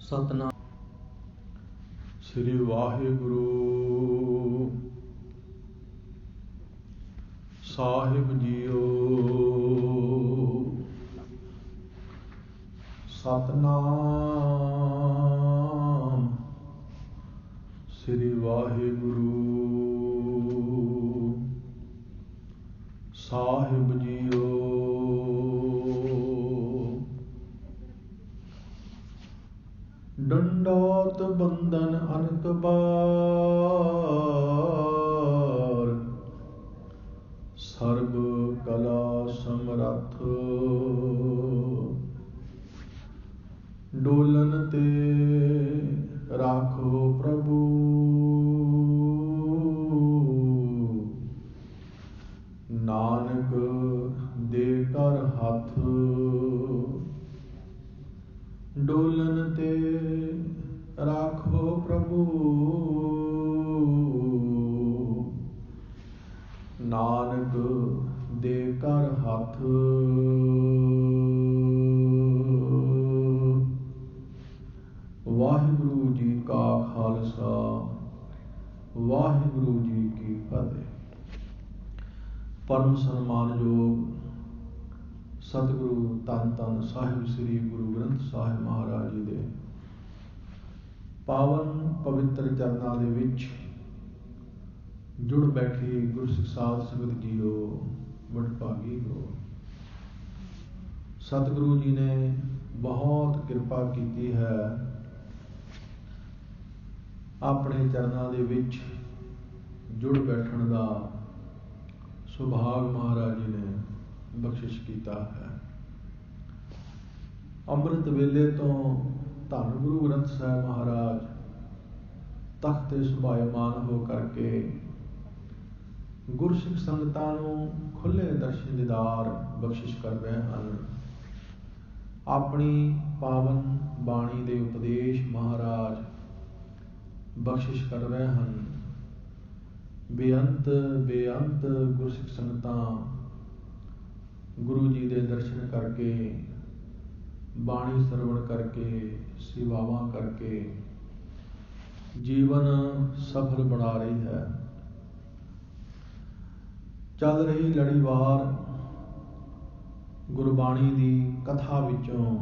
ਸਤਨਾਮ ਸ੍ਰੀ ਵਾਹਿਗੁਰੂ ਸਾਹਿਬ JIO. Satnam ਸ੍ਰੀ ਵਾਹਿਗੁਰੂ ਸਾਹਿਬ JIO. ਡੰਡੋਤ ਬੰਧਨ ਅਨਕ ਬਾਰ, ਸਰਬ ਕਲਾ ਸਮਰੱਥ। ਡੋਲਨ ਤੇ ਰਾਖੋ ਪ੍ਰਭੂ, ਨਾਨਕ ਦੇ ਕਰ ਹੱਥ। ਡੋਲਨ ਤੇ ਰਾਖੋ ਪ੍ਰਭੂ, ਨਾਨਕ ਦੇ ਕਰ ਹੱਥ। ਵਾਹਿਗੁਰੂ ਜੀ ਕਾ ਖਾਲਸਾ, ਵਾਹਿਗੁਰੂ ਜੀ ਕੀ ਫਤਿਹ। ਪਰਮ ਸਨਮਾਨਯੋਗ ਸਤਿਗੁਰੂ ਧੰਨ ਧੰਨ ਸਾਹਿਬ ਸ੍ਰੀ ਗੁਰੂ ਗ੍ਰੰਥ ਸਾਹਿਬ ਮਹਾਰਾਜ ਜੀ ਦੇ ਪਾਵਨ ਪਵਿੱਤਰ ਚਰਨਾਂ ਦੇ ਵਿੱਚ ਜੁੜ ਬੈਠੇ ਗੁਰਸਿੱਖ ਸਾਧ ਸੰਗਤ ਜੀਓ, ਵਡਭਾਗੀ ਹੋ। ਸਤਿਗੁਰੂ ਜੀ ਨੇ ਬਹੁਤ ਕਿਰਪਾ ਕੀਤੀ ਹੈ, ਆਪਣੇ ਚਰਨਾਂ ਦੇ ਵਿੱਚ ਜੁੜ ਬੈਠਣ ਦਾ ਸੁਭਾਗ ਮਹਾਰਾਜ ਜੀ ਨੇ ਬਖਸ਼ਿਸ਼ ਕੀਤਾ ਹੈ। ਅੰਮ੍ਰਿਤ ਵੇਲੇ ਤੋਂ ਧੰਨ ਗੁਰੂ ਗ੍ਰੰਥ ਸਾਹਿਬ ਮਹਾਰਾਜ ਤਖ਼ਤ ਤੇ ਸੁਭਾਇਮਾਨ ਹੋ ਕਰਕੇ ਗੁਰਸਿੱਖ ਸੰਗਤਾਂ ਨੂੰ ਖੁੱਲ੍ਹੇ ਦਰਸ਼ਨ ਦੀਦਾਰ ਬਖਸ਼ਿਸ਼ ਕਰ ਰਹੇ ਹਨ। ਆਪਣੀ ਪਾਵਨ ਬਾਣੀ ਦੇ ਉਪਦੇਸ਼ ਮਹਾਰਾਜ ਬਖਸ਼ਿਸ਼ ਕਰ ਰਹੇ ਹਨ। ਬੇਅੰਤ ਬੇਅੰਤ ਗੁਰਸਿੱਖ ਸੰਗਤਾਂ ਗੁਰੂ ਜੀ ਦੇ ਦਰਸ਼ਨ ਕਰਕੇ, ਬਾਣੀ ਸਰਵਣ ਕਰਕੇ, ਸੇਵਾਵਾਂ ਕਰਕੇ ਜੀਵਨ ਸਫਲ ਬਣਾ ਰਹੀ ਹੈ। ਚੱਲ ਰਹੀ ਲੜੀਵਾਰ ਗੁਰਬਾਣੀ ਦੀ ਕਥਾ ਵਿੱਚੋਂ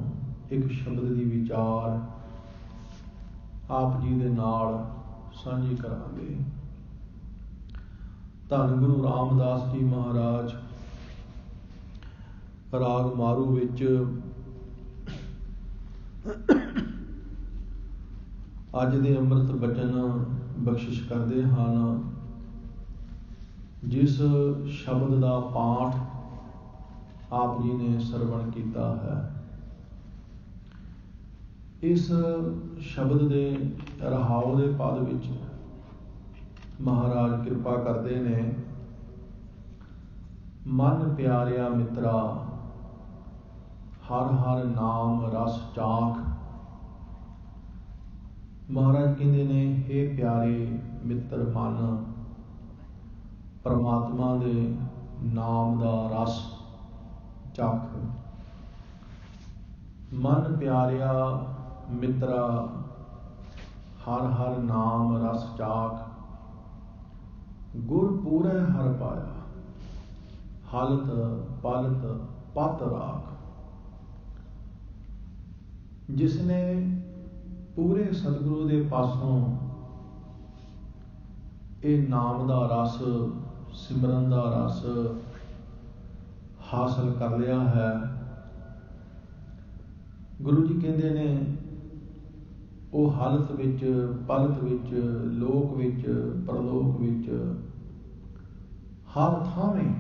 ਇੱਕ ਸ਼ਬਦ ਦੀ ਵਿਚਾਰ ਆਪ ਜੀ ਦੇ ਨਾਲ ਸਾਂਝੀ ਕਰਾਂਗੇ। ਧੰਨ ਗੁਰੂ ਰਾਮਦਾਸ ਜੀ ਮਹਾਰਾਜ ਰਾਗ ਮਾਰੂ ਵਿੱਚ ਅੱਜ ਦੇ ਅੰਮ੍ਰਿਤ ਬਚਨ ਬਖਸ਼ਿਸ਼ ਕਰਦੇ ਹਨ। ਜਿਸ ਸ਼ਬਦ ਦਾ ਪਾਠ ਆਪ ਜੀ ਨੇ ਸਰਵਣ ਕੀਤਾ ਹੈ, ਇਸ ਸ਼ਬਦ ਦੇ ਰਹਾਉ ਦੇ ਪਦ ਵਿੱਚ ਮਹਾਰਾਜ ਕਿਰਪਾ ਕਰਦੇ ਨੇ। ਮਨ ਪਿਆਰਿਆ ਮਿੱਤਰਾ, ਹਰ ਹਰ ਨਾਮ ਰਸ ਚਾਖ। ਮਹਾਰਾਜ ਕਹਿੰਦੇ ਨੇ, ਹੇ ਪਿਆਰੇ ਮਿੱਤਰ ਮਨ, ਪਰਮਾਤਮਾ ਦੇ ਨਾਮ ਦਾ ਰਸ ਚੱਖ। ਮਨ ਪਿਆਰਿਆ ਮਿੱਤਰਾ, ਹਰ ਹਰ ਨਾਮ ਰਸ ਚਾਖ। ਗੁਰ ਪੂਰੇ ਹਰ ਪਾਇਆ, ਹਾਲਤ ਪਾਲਤ ਪਤ ਰਾਖ। ਜਿਸਨੇ ਪੂਰੇ ਸਤਿਗੁਰੂ ਦੇ ਪਾਸੋਂ ਇਹ ਨਾਮ ਦਾ ਰਸ, ਸਿਮਰਨ ਦਾ ਰਸ ਹਾਸਲ ਕਰ ਲਿਆ ਹੈ, ਗੁਰੂ ਜੀ ਕਹਿੰਦੇ ਨੇ ਉਹ ਹਾਲਤ ਵਿੱਚ, ਪਲਤ ਵਿੱਚ, ਲੋਕ ਵਿੱਚ, ਪਰਲੋਕ ਵਿੱਚ ਹਰ ਥਾਵੇਂ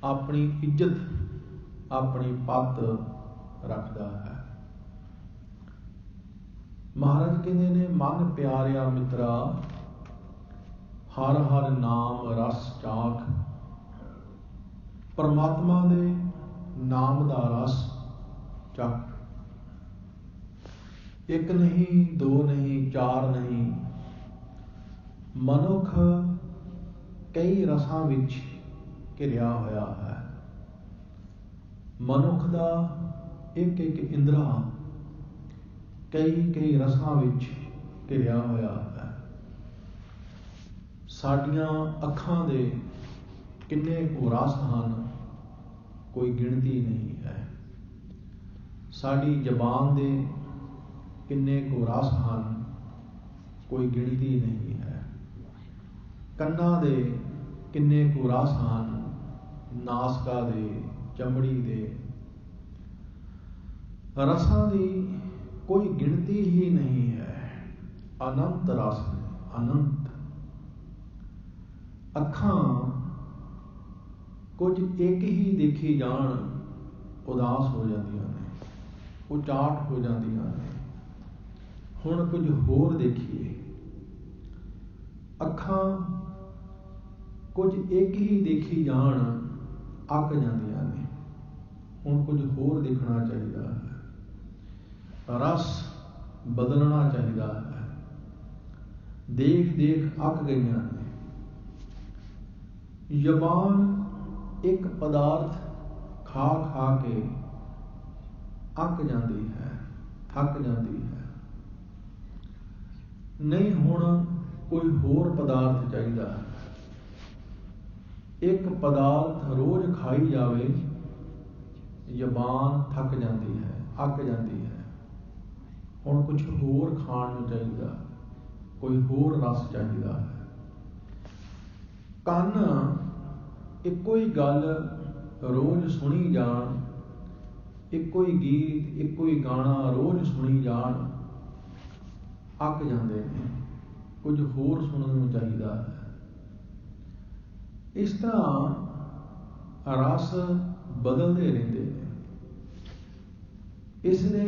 ਆਪਣੀ ਇੱਜ਼ਤ, ਆਪਣੀ ਪੱਤ ਰੱਖਦਾ ਹੈ। ਮਹਾਰਾਜ ਕਹਿੰਦੇ ਨੇ, ਮਨ ਪਿਆਰਿਆ ਮਿੱਤਰਾ, ਹਰ ਹਰ ਨਾਮ ਰਸ ਚਾਖ। ਪਰਮਾਤਮਾ ਦੇ ਨਾਮ ਦਾ ਰਸ ਚੱਖ। ਇੱਕ ਨਹੀਂ, ਦੋ ਨਹੀਂ, ਚਾਰ ਨਹੀਂ, ਮਨੁੱਖ ਕਈ ਰਸਾਂ ਵਿੱਚ ਘਿਰਿਆ ਹੋਇਆ ਹੈ। ਮਨੁੱਖ ਦਾ ਇੱਕ ਇੱਕ ਇੰਦਰਾ ਕਈ ਰਸਾਂ ਵਿੱਚ ਘਿਰਿਆ ਹੋਇਆ ਹੈ। ਸਾਡੀਆਂ ਅੱਖਾਂ ਦੇ ਕਿੰਨੇ ਕੁ ਰਸ ਹਨ, ਕੋਈ ਗਿਣਤੀ ਨਹੀਂ ਹੈ। ਸਾਡੀ ਜ਼ਬਾਨ ਦੇ ਕਿੰਨੇ ਕੁ ਰਸ ਹਨ, ਕੋਈ ਗਿਣਤੀ ਨਹੀਂ ਹੈ। ਕੰਨਾਂ ਦੇ ਕਿੰਨੇ ਕੁ ਰਸ ਹਨ, ਨਾਸਕਾ ਦੇ, ਚਮੜੀ ਦੇ ਰਸਾਂ ਦੀ ਕੋਈ ਗਿਣਤੀ ਹੀ ਨਹੀਂ ਹੈ। ਅਨੰਤ ਰਸ ਨੇ, ਅਨੰਤ। ਅੱਖਾਂ ਕੁਝ ਇੱਕ ਹੀ ਦੇਖੀ ਜਾਣ ਉਦਾਸ ਹੋ ਜਾਂਦੀਆਂ ਨੇ, ਉਚਾਟ ਹੋ ਜਾਂਦੀਆਂ ਨੇ। ਹੁਣ ਕੁਝ ਹੋਰ ਦੇਖੀਏ। ਅੱਖਾਂ ਕੁਝ ਇੱਕ ਹੀ ਦੇਖੀ ਜਾਣ ਅੱਕ ਜਾਂਦੀਆਂ ਨੇ। ਹੁਣ ਕੁਝ ਹੋਰ ਦੇਖਣਾ ਚਾਹੀਦਾ ਹੈ। ਰਸ ਬਦਲਣਾ ਚਾਹੀਦਾ ਹੈ। ਦੇਖ ਅੱਕ ਗਈਆਂ ਨੇ। ਜ਼ਬਾਨ ਇੱਕ ਪਦਾਰਥ ਖਾ ਕੇ ਅੱਕ ਜਾਂਦੀ ਹੈ, ਥੱਕ ਜਾਂਦੀ ਹੈ। ਨਹੀਂ, ਹੁਣ ਕੋਈ ਹੋਰ ਪਦਾਰਥ ਚਾਹੀਦਾ ਹੈ। ਇੱਕ ਪਦਾਰਥ ਰੋਜ਼ ਖਾਈ ਜਾਵੇ, ਜ਼ਬਾਨ ਥੱਕ ਜਾਂਦੀ ਹੈ, ਅੱਕ ਜਾਂਦੀ ਹੈ। ਹੁਣ ਕੁਝ ਹੋਰ ਖਾਣ ਨੂੰ ਚਾਹੀਦਾ, ਕੋਈ ਹੋਰ ਰਸ ਚਾਹੀਦਾ ਹੈ। ਕੰਨ ਇੱਕੋ ਹੀ ਗੱਲ ਰੋਜ਼ ਸੁਣੀ ਜਾਣ, ਇੱਕੋ ਹੀ ਗੀਤ, ਇੱਕੋ ਹੀ ਗਾਣਾ ਰੋਜ਼ ਸੁਣੀ ਜਾਣ, ਅੱਕ ਜਾਂਦੇ ਨੇ। ਕੁਝ ਹੋਰ ਸੁਣਨ ਨੂੰ ਚਾਹੀਦਾ ਹੈ। ਇਸ ਤਰ੍ਹਾਂ ਰਸ ਬਦਲਦੇ ਰਹਿੰਦੇ ਨੇ। ਇਸ ਦੇ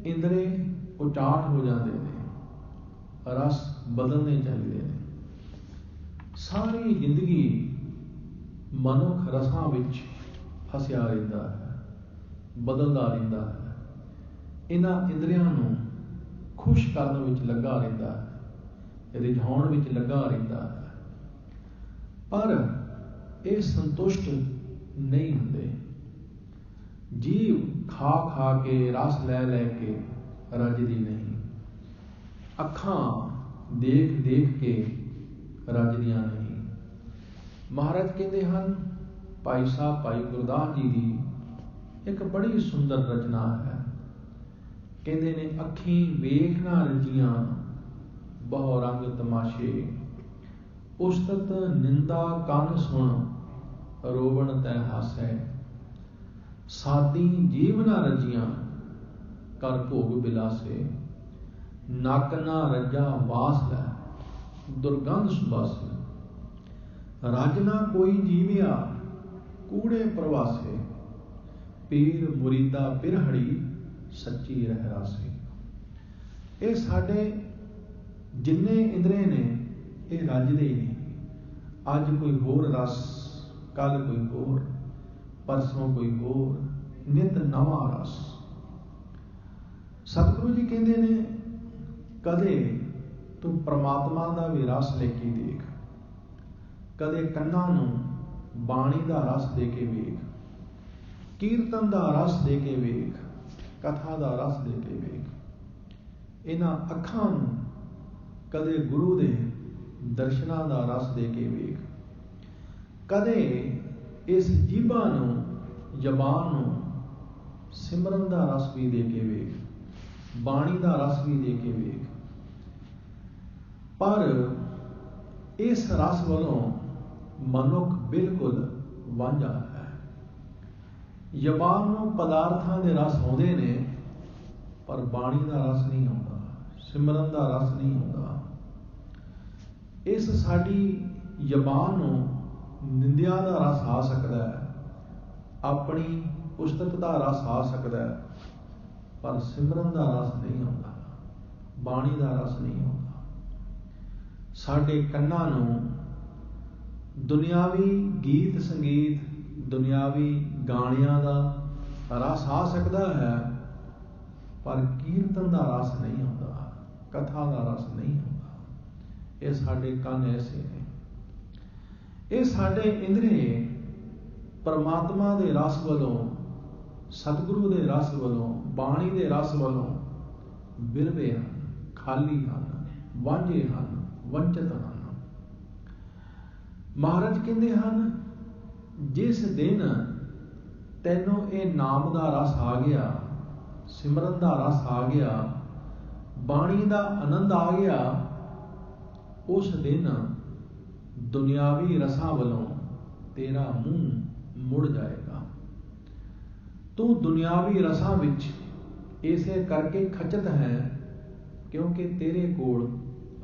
ਇੰਦਰੇ ਉਚਾਟ ਹੋ ਜਾਂਦੇ ਨੇ। ਰਸ ਬਦਲਣੇ ਚਾਹੀਦੇ ਨੇ। ਸਾਰੀ ਜ਼ਿੰਦਗੀ ਮਨੁੱਖ ਰਸਾਂ ਵਿੱਚ ਫਸਿਆ ਰਹਿੰਦਾ ਹੈ, ਬਦਲਦਾ ਰਹਿੰਦਾ ਹੈ। ਇਹਨਾਂ ਇੰਦਰੀਆਂ ਨੂੰ ਖੁਸ਼ ਕਰਨ ਵਿੱਚ ਲੱਗਾ ਰਹਿੰਦਾ ਹੈ, ਰਿਝਾਉਣ ਵਿੱਚ ਲੱਗਾ ਰਹਿੰਦਾ ਹੈ। ਪਰ ਇਹ ਸੰਤੁਸ਼ਟ ਨਹੀਂ ਹੁੰਦੇ। ਜੀਵ ਖਾ ਕੇ, ਰਸ ਲੈ ਕੇ ਰੱਜਦੀ ਨਹੀਂ। ਅੱਖਾਂ ਦੇਖ ਕੇ ਰੱਜਦੀਆਂ ਨਹੀਂ। ਮਹਾਰਾਜ ਕਹਿੰਦੇ ਹਨ, ਭਾਈ ਸਾਹਿਬ ਭਾਈ ਗੁਰਦਾਸ ਜੀ ਦੀ ਇੱਕ ਬੜੀ ਸੁੰਦਰ ਰਚਨਾ ਹੈ। ਕਹਿੰਦੇ ਨੇ, ਅੱਖੀਂ ਵੇਖ ਨਾ ਰਜੀਆਂ ਬਹੁ ਰੰਗ ਤਮਾਸ਼ੇ, ਉਸਤਤ ਨਿੰਦਾ ਕੰਨ ਸੁਣ ਰੋਵਣ ਤੈ ਹਾਸੈ, ਸਾਦੀ ਜੀਵ ਨਾ ਰਜੀਆਂ ਕਰ ਭੋਗ ਬਿਲਾਸੇ, ਨੱਕ ਨਾ ਰੱਜਾ ਵਾਸ ਲੈ ਦੁਰਗੰਧ ਸੁਬਾਸੇ, ਰਜ ਨਾ ਕੋਈ ਜੀਵਿਆ ਕੂੜੇ ਪ੍ਰਵਾਸੇ, ਪੀਰ ਮੁਰੀਦਾ ਪਿਰਹੜੀ ਸੱਚੀ ਰਹਿ ਰਾਸੇ। ਇਹ ਸਾਡੇ ਜਿੰਨੇ ਇੰਦਰੇ ਨੇ, ਇਹ ਰੱਜਦੇ ਹੀ ਨਹੀਂ। ਅੱਜ ਕੋਈ ਹੋਰ ਰਸ, ਕੱਲ ਕੋਈ ਹੋਰ, ਪਰਸੋਂ ਕੋਈ ਹੋਰ, ਨਿਤ ਨਵਾਂ ਰਸ। ਸਤਿਗੁਰੂ ਜੀ ਕਹਿੰਦੇ ਨੇ, ਕਦੇ ਤੂੰ ਪ੍ਰਮਾਤਮਾ ਦਾ ਵੀ ਰਸ ਲੈ ਕੇ ਦੇਖ, ਕਦੇ ਕੰਨਾਂ ਨੂੰ ਬਾਣੀ ਦਾ ਰਸ ਦੇ ਕੇ ਵੇਖ, ਕੀਰਤਨ ਦਾ ਰਸ ਦੇ ਕੇ ਵੇਖ, ਕਥਾ ਦਾ ਰਸ ਦੇ ਕੇ ਵੇਖ। ਇਹਨਾਂ ਅੱਖਾਂ ਨੂੰ ਕਦੇ ਗੁਰੂ ਦੇ ਦਰਸ਼ਨਾਂ ਦਾ ਰਸ ਦੇ ਕੇ ਵੇਖ, ਕਦੇ ਇਸ ਜੀਭਾਂ ਨੂੰ, ਜ਼ਬਾਨ ਨੂੰ ਸਿਮਰਨ ਦਾ ਰਸ ਵੀ ਦੇ ਕੇ ਵੇਖ, ਬਾਣੀ ਦਾ ਰਸ ਵੀ ਦੇ ਕੇ ਵੇਖ। ਪਰ ਇਸ ਰਸ ਵੱਲੋਂ ਮਨੁੱਖ ਬਿਲਕੁਲ ਵਾਂਝਾ ਹੈ। ਜ਼ਬਾਨ ਨੂੰ ਪਦਾਰਥਾਂ ਦੇ ਰਸ ਆਉਂਦੇ ਨੇ, ਪਰ ਬਾਣੀ ਦਾ ਰਸ ਨਹੀਂ ਆਉਂਦਾ, ਸਿਮਰਨ ਦਾ ਰਸ ਨਹੀਂ ਆਉਂਦਾ। ਇਸ ਸਾਡੀ ਜ਼ਬਾਨ ਨੂੰ ਨਿੰਦਿਆ ਦਾ ਰਸ ਆ ਸਕਦਾ ਹੈ, ਆਪਣੀ ਉਸਤਤ ਦਾ ਰਸ ਆ ਸਕਦਾ ਹੈ, ਪਰ ਸਿਮਰਨ ਦਾ ਰਸ ਨਹੀਂ ਆਉਂਦਾ, ਬਾਣੀ ਦਾ ਰਸ ਨਹੀਂ ਆਉਂਦਾ। ਸਾਡੇ ਕੰਨਾਂ ਨੂੰ ਦੁਨਿਆਵੀ ਗੀਤ ਸੰਗੀਤ, ਦੁਨਿਆਵੀ ਗਾਣਿਆਂ ਦਾ ਰਸ ਆ ਸਕਦਾ ਹੈ, ਪਰ ਕੀਰਤਨ ਦਾ ਰਸ ਨਹੀਂ ਆਉਂਦਾ, ਕਥਾ ਦਾ ਰਸ ਨਹੀਂ ਆਉਂਦਾ। ਇਹ ਸਾਡੇ ਕੰਨ ਐਸੇ ਨੇ। ਇਹ ਸਾਡੇ ਇੰਦਰੀ ਪਰਮਾਤਮਾ ਦੇ ਰਸ ਵੱਲੋਂ, ਸਤਿਗੁਰੂ ਦੇ ਰਸ ਵੱਲੋਂ, ਬਾਣੀ ਦੇ ਰਸ ਵੱਲੋਂ ਬਿਰਵੇ ਹਨ, ਖਾਲੀ ਹਨ, ਵਾਂਝੇ ਹਨ, ਵੰਚਿਤ ਹਨ। ਮਹਾਰਾਜ ਕਹਿੰਦੇ ਹਨ, ਜਿਸ ਦਿਨ ਤੈਨੂੰ ਇਹ ਨਾਮ ਦਾ ਰਸ ਆ ਗਿਆ, ਸਿਮਰਨ ਦਾ ਰਸ ਆ ਗਿਆ, ਬਾਣੀ ਦਾ ਆਨੰਦ ਆ ਗਿਆ, ਉਸ ਦਿਨ ਦੁਨਿਆਵੀ ਰਸਾਂ ਵੱਲੋਂ ਤੇਰਾ ਮੂੰਹ ਮੁੜ ਜਾਏਗਾ। ਤੂੰ ਦੁਨਿਆਵੀ ਰਸਾਂ ਵਿੱਚ ਇਸੇ ਕਰਕੇ ਖਚਤ ਹੈ ਕਿਉਂਕਿ ਤੇਰੇ ਕੋਲ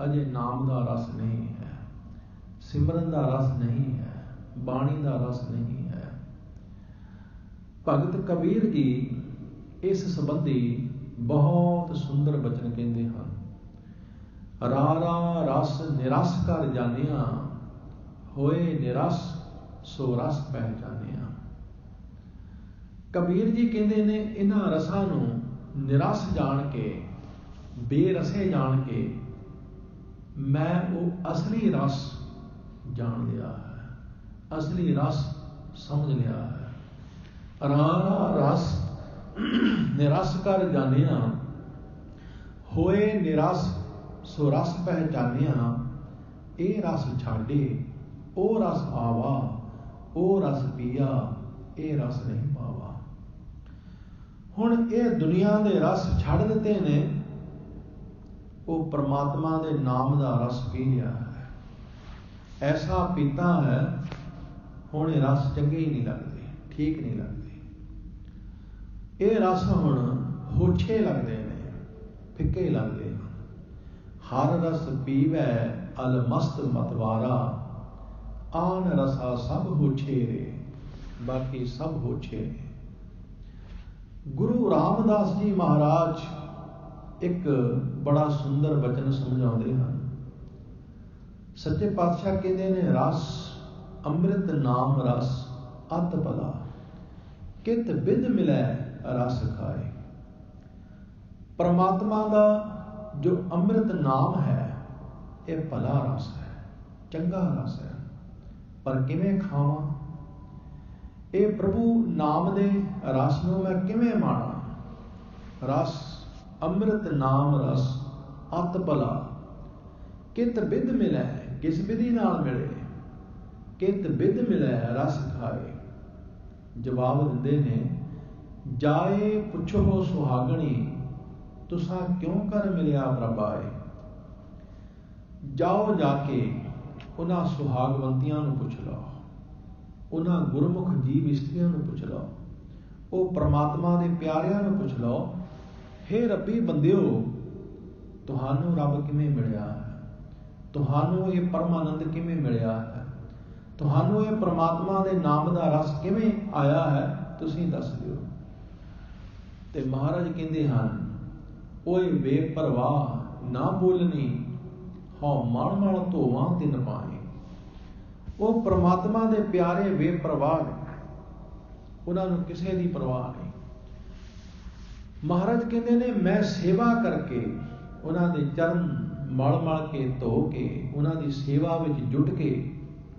ਅਜੇ ਨਾਮ ਦਾ ਰਸ ਨਹੀਂ ਹੈ, ਸਿਮਰਨ ਦਾ ਰਸ ਨਹੀਂ ਹੈ, ਬਾਣੀ ਦਾ ਰਸ ਨਹੀਂ ਹੈ। ਭਗਤ ਕਬੀਰ ਜੀ ਇਸ ਸੰਬੰਧੀ ਬਹੁਤ ਸੁੰਦਰ ਬਚਨ ਕਹਿੰਦੇ ਹਨ। ਰਾਰਾ ਰਸ ਨਿਰਸ ਕਰ ਜਾਣਿਆ, ਹੋਏ ਨਿਰਸ ਸੋ ਰਸ ਪਹਿਚਾਨਿਆ। ਕਬੀਰ ਜੀ ਕਹਿੰਦੇ ਨੇ, ਇਹਨਾਂ ਰਸਾਂ ਨੂੰ ਨਿਰਸ ਜਾਣ ਕੇ, ਬੇਰਸੇ ਜਾਣ ਕੇ ਮੈਂ ਉਹ ਅਸਲੀ ਰਸ ਜਾਣ ਲਿਆ ਹੈ, ਅਸਲੀ ਰਸ ਸਮਝ ਲਿਆ ਹੈ। ਰਾਰਾ ਰਸ ਨਿਰਸ ਕਰ ਜਾਣਿਆ, ਹੋਏ ਨਿਰਸ ਸੋ ਰਸ ਪਹਿਚਾਨਿਆ। ਇਹ ਰਸ ਛਾਡੇ ਉਹ ਰਸ ਆਵਾ, ਉਹ ਰਸ ਪੀਆ ਇਹ ਰਸ ਨਹੀਂ ਪਾਵਾ। ਹੁਣ ਇਹ ਦੁਨੀਆ ਦੇ ਰਸ ਛੱਡ ਦਿੱਤੇ ਨੇ, ਉਹ ਪ੍ਰਮਾਤਮਾ ਦੇ ਨਾਮ ਦਾ ਰਸ ਪੀ ਲਿਆ ਹੈ। ਐਸਾ ਪੀਤਾ ਹੈ ਹੁਣ ਇਹ ਰਸ ਚੰਗੇ ਹੀ ਨਹੀਂ ਲੱਗਦੇ, ਠੀਕ ਨਹੀਂ ਲੱਗਦੇ। ਇਹ ਰਸ ਹੁਣ ਹੋਛੇ ਲੱਗਦੇ ਨੇ, ਫਿੱਕੇ ਲੱਗਦੇ ਹਨ। ਹਰ ਰਸ ਪੀਵੈ ਅਲਮਸਤ ਮਤਵਾਰਾ, ਆਨ ਰਸਾ ਸਭ ਹੋਛੇ ਰੇ, ਬਾਕੀ ਸਭ ਹੋਛੇ ਨੇ। ਗੁਰੂ ਰਾਮਦਾਸ ਜੀ ਮਹਾਰਾਜ ਇੱਕ ਬੜਾ ਸੁੰਦਰ ਬਚਨ ਸਮਝਾਉਂਦੇ ਹਨ। ਸੱਚੇ ਪਾਤਸ਼ਾਹ ਕਹਿੰਦੇ ਨੇ, ਰਸ ਅੰਮ੍ਰਿਤ ਨਾਮ ਰਸ ਅਤ ਭਲਾ, ਕਿਤ ਬਿਦ ਮਿਲੈ ਰਸ ਖਾਏ। ਪਰਮਾਤਮਾ ਦਾ ਜੋ ਅੰਮ੍ਰਿਤ ਨਾਮ ਹੈ ਇਹ ਭਲਾ ਰਸ ਹੈ, ਚੰਗਾ ਰਸ ਹੈ, ਪਰ ਕਿਵੇਂ ਖਾਵਾਂ? ਇਹ ਪ੍ਰਭੂ ਨਾਮ ਦੇ ਰਸ ਨੂੰ ਮੈਂ ਕਿਵੇਂ ਮਾਣਾ? ਰਸ ਅੰਮ੍ਰਿਤ ਨਾਮ ਰਸ ਅਤ ਭਲਾ, ਕਿਤ ਬਿਦ ਮਿਲੈ, ਕਿਸ ਵਿਧੀ ਨਾਲ ਮਿਲੇ? ਕਿਤ ਬਿਦ ਮਿਲੈ ਰਸ ਖਾਏ। ਜਵਾਬ ਦਿੰਦੇ ਨੇ, ਜਾਏ ਪੁੱਛੋ ਸੁਹਾਗਣੀ, ਤੁਸਾਂ ਕਿਉਂ ਕਰ ਮਿਲਿਆ ਪ੍ਰਭਾਏ। ਜਾਓ ਜਾ ਕੇ ਉਹਨਾਂ ਸੁਹਾਗਵੰਤੀਆਂ ਨੂੰ ਪੁੱਛ ਲਓ, ਉਹਨਾਂ ਗੁਰਮੁਖ ਜੀਵ ਇਸਤਰੀਆਂ ਨੂੰ ਪੁੱਛ ਲਓ, ਉਹ ਪ੍ਰਮਾਤਮਾ ਦੇ ਪਿਆਰਿਆਂ ਨੂੰ ਪੁੱਛ ਲਓ, ਹੇ ਰੱਬੀ ਬੰਦਿਓ, ਤੁਹਾਨੂੰ ਰੱਬ ਕਿਵੇਂ ਮਿਲਿਆ ਹੈ? ਤੁਹਾਨੂੰ ਇਹ ਪਰਮਾਨੰਦ ਕਿਵੇਂ ਮਿਲਿਆ ਹੈ? ਤੁਹਾਨੂੰ ਇਹ ਪ੍ਰਮਾਤਮਾ ਦੇ ਨਾਮ ਦਾ ਰਸ ਕਿਵੇਂ ਆਇਆ ਹੈ? ਤੁਸੀਂ ਦੱਸ ਦਿਓ। ਤੇ ਮਹਾਰਾਜ ਕਹਿੰਦੇ ਹਨ, ਓਏ ਬੇਪਰਵਾਹ ਨਾ ਬੋਲਣੀ, ਹਉ ਮਣ ਮਣ ਧੋਵਾਂ ਤਿਨ ਪਾਣੀ। ਉਹ ਪ੍ਰਮਾਤਮਾ ਦੇ ਪਿਆਰੇ ਬੇਪਰਵਾਹ ਨੇ, ਉਹਨਾਂ ਨੂੰ ਕਿਸੇ ਦੀ ਪਰਵਾਹ ਨਹੀਂ। ਮਹਾਰਾਜ ਕਹਿੰਦੇ ਨੇ, ਮੈਂ ਸੇਵਾ ਕਰਕੇ ਉਹਨਾਂ ਦੇ ਚਰਨ ਮਲ ਮਲ ਕੇ ਧੋ ਕੇ, ਉਹਨਾਂ ਦੀ ਸੇਵਾ ਵਿੱਚ ਜੁਟ ਕੇ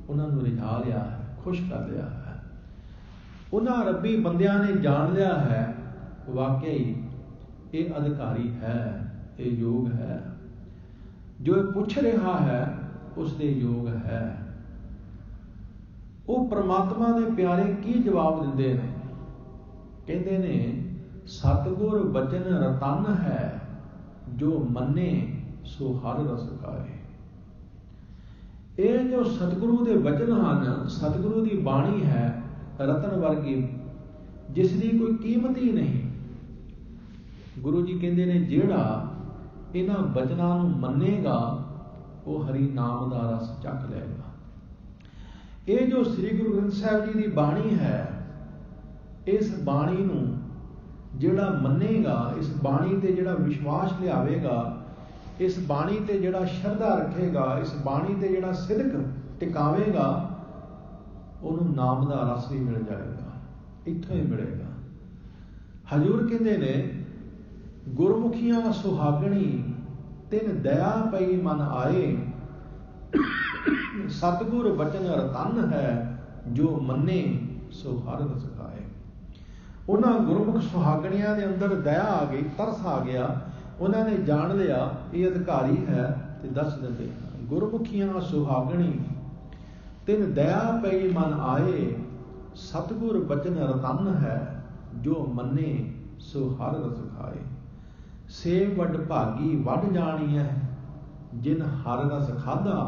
ਉਹਨਾਂ ਨੂੰ ਰਿਝਾ ਲਿਆ ਹੈ, ਖੁਸ਼ ਕਰ ਲਿਆ ਹੈ। ਉਹਨਾਂ ਰੱਬੀ ਬੰਦਿਆਂ ਨੇ ਜਾਣ ਲਿਆ ਹੈ, ਵਾਕਿਆ ਹੀ ਇਹ ਅਧਿਕਾਰੀ ਹੈ, ਇਹ ਯੋਗ ਹੈ। ਜੋ ਇਹ ਪੁੱਛ ਰਿਹਾ ਹੈ ਉਸ ਦੇ ਯੋਗ ਹੈ। ਉਹ ਪ੍ਰਮਾਤਮਾ ਦੇ ਪਿਆਰੇ ਕੀ ਜਵਾਬ ਦਿੰਦੇ ਨੇ? ਕਹਿੰਦੇ ਨੇ, ਸਤਿਗੁਰ ਬਚਨ ਰਤਨ ਹੈ, ਜੋ ਮੰਨੇ ਸੋ ਹਰ ਰਸ ਖਾਏ। ਇਹ ਜੋ ਸਤਿਗੁਰੂ ਦੇ ਵਚਨ ਹਨ, ਸਤਿਗੁਰੂ ਦੀ ਬਾਣੀ ਹੈ, ਰਤਨ ਵਰਗੀ, ਜਿਸ ਦੀ ਕੋਈ ਕੀਮਤ ਹੀ ਨਹੀਂ। ਗੁਰੂ ਜੀ ਕਹਿੰਦੇ ਨੇ, ਜਿਹੜਾ ਇਹਨਾਂ ਬਚਨਾਂ ਨੂੰ ਮੰਨੇਗਾ ਉਹ ਹਰੀ ਨਾਮ ਦਾ ਰਸ ਚੱਖ ਲਏਗਾ। ਇਹ ਜੋ ਸ੍ਰੀ ਗੁਰੂ ਗ੍ਰੰਥ ਸਾਹਿਬ ਜੀ ਦੀ ਬਾਣੀ ਹੈ, ਇਸ ਬਾਣੀ ਨੂੰ ਜਿਹੜਾ ਮੰਨੇਗਾ, ਇਸ ਬਾਣੀ ਤੇ ਜਿਹੜਾ ਵਿਸ਼ਵਾਸ ਲਿਆਵੇਗਾ, ਇਸ ਬਾਣੀ ਤੇ ਜਿਹੜਾ ਸ਼ਰਧਾ ਰੱਖੇਗਾ, ਇਸ ਬਾਣੀ ਤੇ ਜਿਹੜਾ ਸਿਦਕ ਟਿਕਾਵੇਗਾ, ਉਹਨੂੰ ਨਾਮ ਦਾ ਰਸ ਵੀ ਮਿਲ ਜਾਏਗਾ, ਇੱਥੋਂ ਹੀ ਮਿਲੇਗਾ। ਹਜ਼ੂਰ ਕਹਿੰਦੇ ਨੇ, ਗੁਰਮੁਖੀਆਂ ਸੁਹਾਗਣੀ ਤਿਨ ਦਇਆ ਪਈ ਮਨ ਆਏ, ਸਤਿਗੁਰ ਬਚਨ ਰਤਨ ਹੈ, ਜੋ ਮੰਨੇ ਸੋ ਹਰ ਰਸ ਖਾਏ। ਉਹਨਾਂ ਗੁਰਮੁਖ ਸੁਹਾਗਣੀਆਂ ਦੇ ਅੰਦਰ ਦਇਆ ਆ ਗਈ, ਤਰਸ ਆ ਗਿਆ। उन्होंने जान लिया ये अधिकारी है तो दस देंगे हैं। गुरमुखियां सुहागणी तिन दया पई मन आए, सतगुर बचन रतन है, जो मन्ने सो हर रस खाए। से वड भागी वड जानी है, जिन हर रस खाधा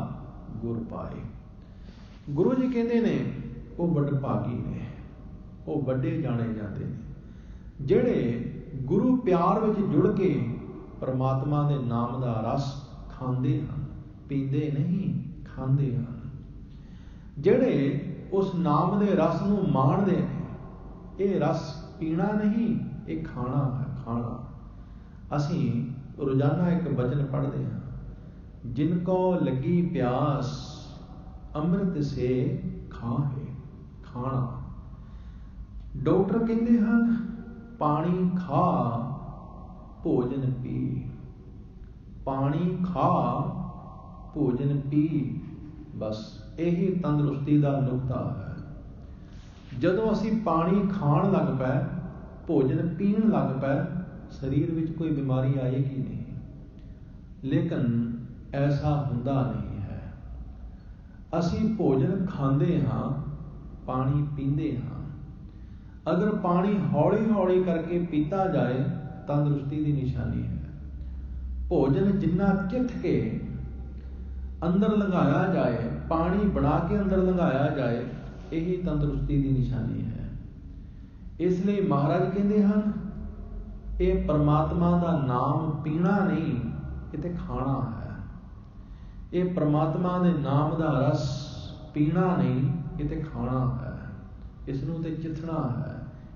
गुर पाए। गुरु जी कहते ने वो वड भागी ने, वो वड्डे जाने जाते ने जेड़े गुरु प्यार विच जुड़ के परमात्मा दे नाम दा रस खांदे हन, पींदे नहीं खांदे हन। जेड़े उस नाम दे रस नूं माणदे ने, ये रस पीना नहीं ये खाना है, खाना। असी रोजाना एक वचन पढ़ते हैं, जिनको लगी प्यास अमृत से खाहे, खाना। डॉक्टर कहते हैं पानी खा भोजन पी, पानी खा भोजन पी, बस यही तंदुरुस्ती का नुकता है। जदों असी पानी खाण लग पै, भोजन पीण लग पै, शरीर में कोई बीमारी आएगी नहीं। लेकिन ऐसा हुंदा नहीं है। असी भोजन खांदे हाँ, पानी पींदे हाँ। अगर पानी हौली हौली करके पीता जाए, तंदुरुस्ती की निशानी है। भोजन जिन्ना चिथ के अंदर लंघाया जाए, पानी बना के अंदर लंघाया जाए, यही तंदुरुस्ती की निशानी है। इसलिए महाराज कहते हैं ये परमात्मा का नाम पीना नहीं, ये तो खाना है। ये परमात्मा के नाम का रस पीना नहीं, ये तो खाना है। इसनूं ते चिथना है,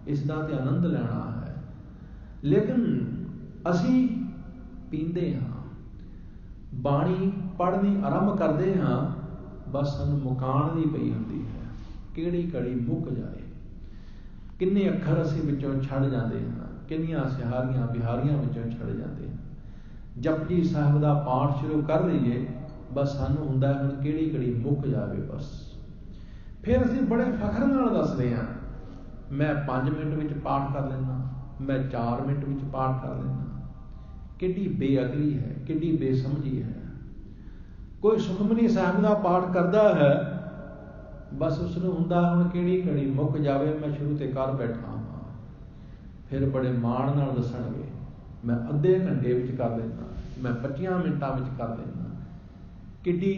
इसका ते आनंद लेना है। लेकिन असी पींदे हाँ, बाणी पढ़नी आरंभ करते हाँ, बस सानूं मुकाण दी पई हुंदी है, किहड़ी घड़ी मुक जाए। किन्ने अखर असी विचों छड़ जाते हैं, किन्नियां सिहारियां बिहारियां विचों छड़ जाते हैं। जपजी साहिब का पाठ शुरू कर लईए, बस सानूं हुंदा है हुण किहड़ी घड़ी मुक जाए बस। फिर असी बड़े फखर नाल दसदे हां, मैं 5 मिनट विच पाठ कर लैना, मैं 4 मिनट विच पाठ कर लैना। किड्डी बेअकली है, किड्डी बेसमझी है। कोई सुखमनी साहिब का पाठ करता है, बस उसनूं हुंदा हुण किहड़ी घड़ी मुक जावे, मैं शुरू ते कर बैठा हाँ। फिर बड़े माण नाल दसणगे, मैं अद्धे घंटे विच कर लेना, मैं 25 मिनटां विच कर लेना। किड्डी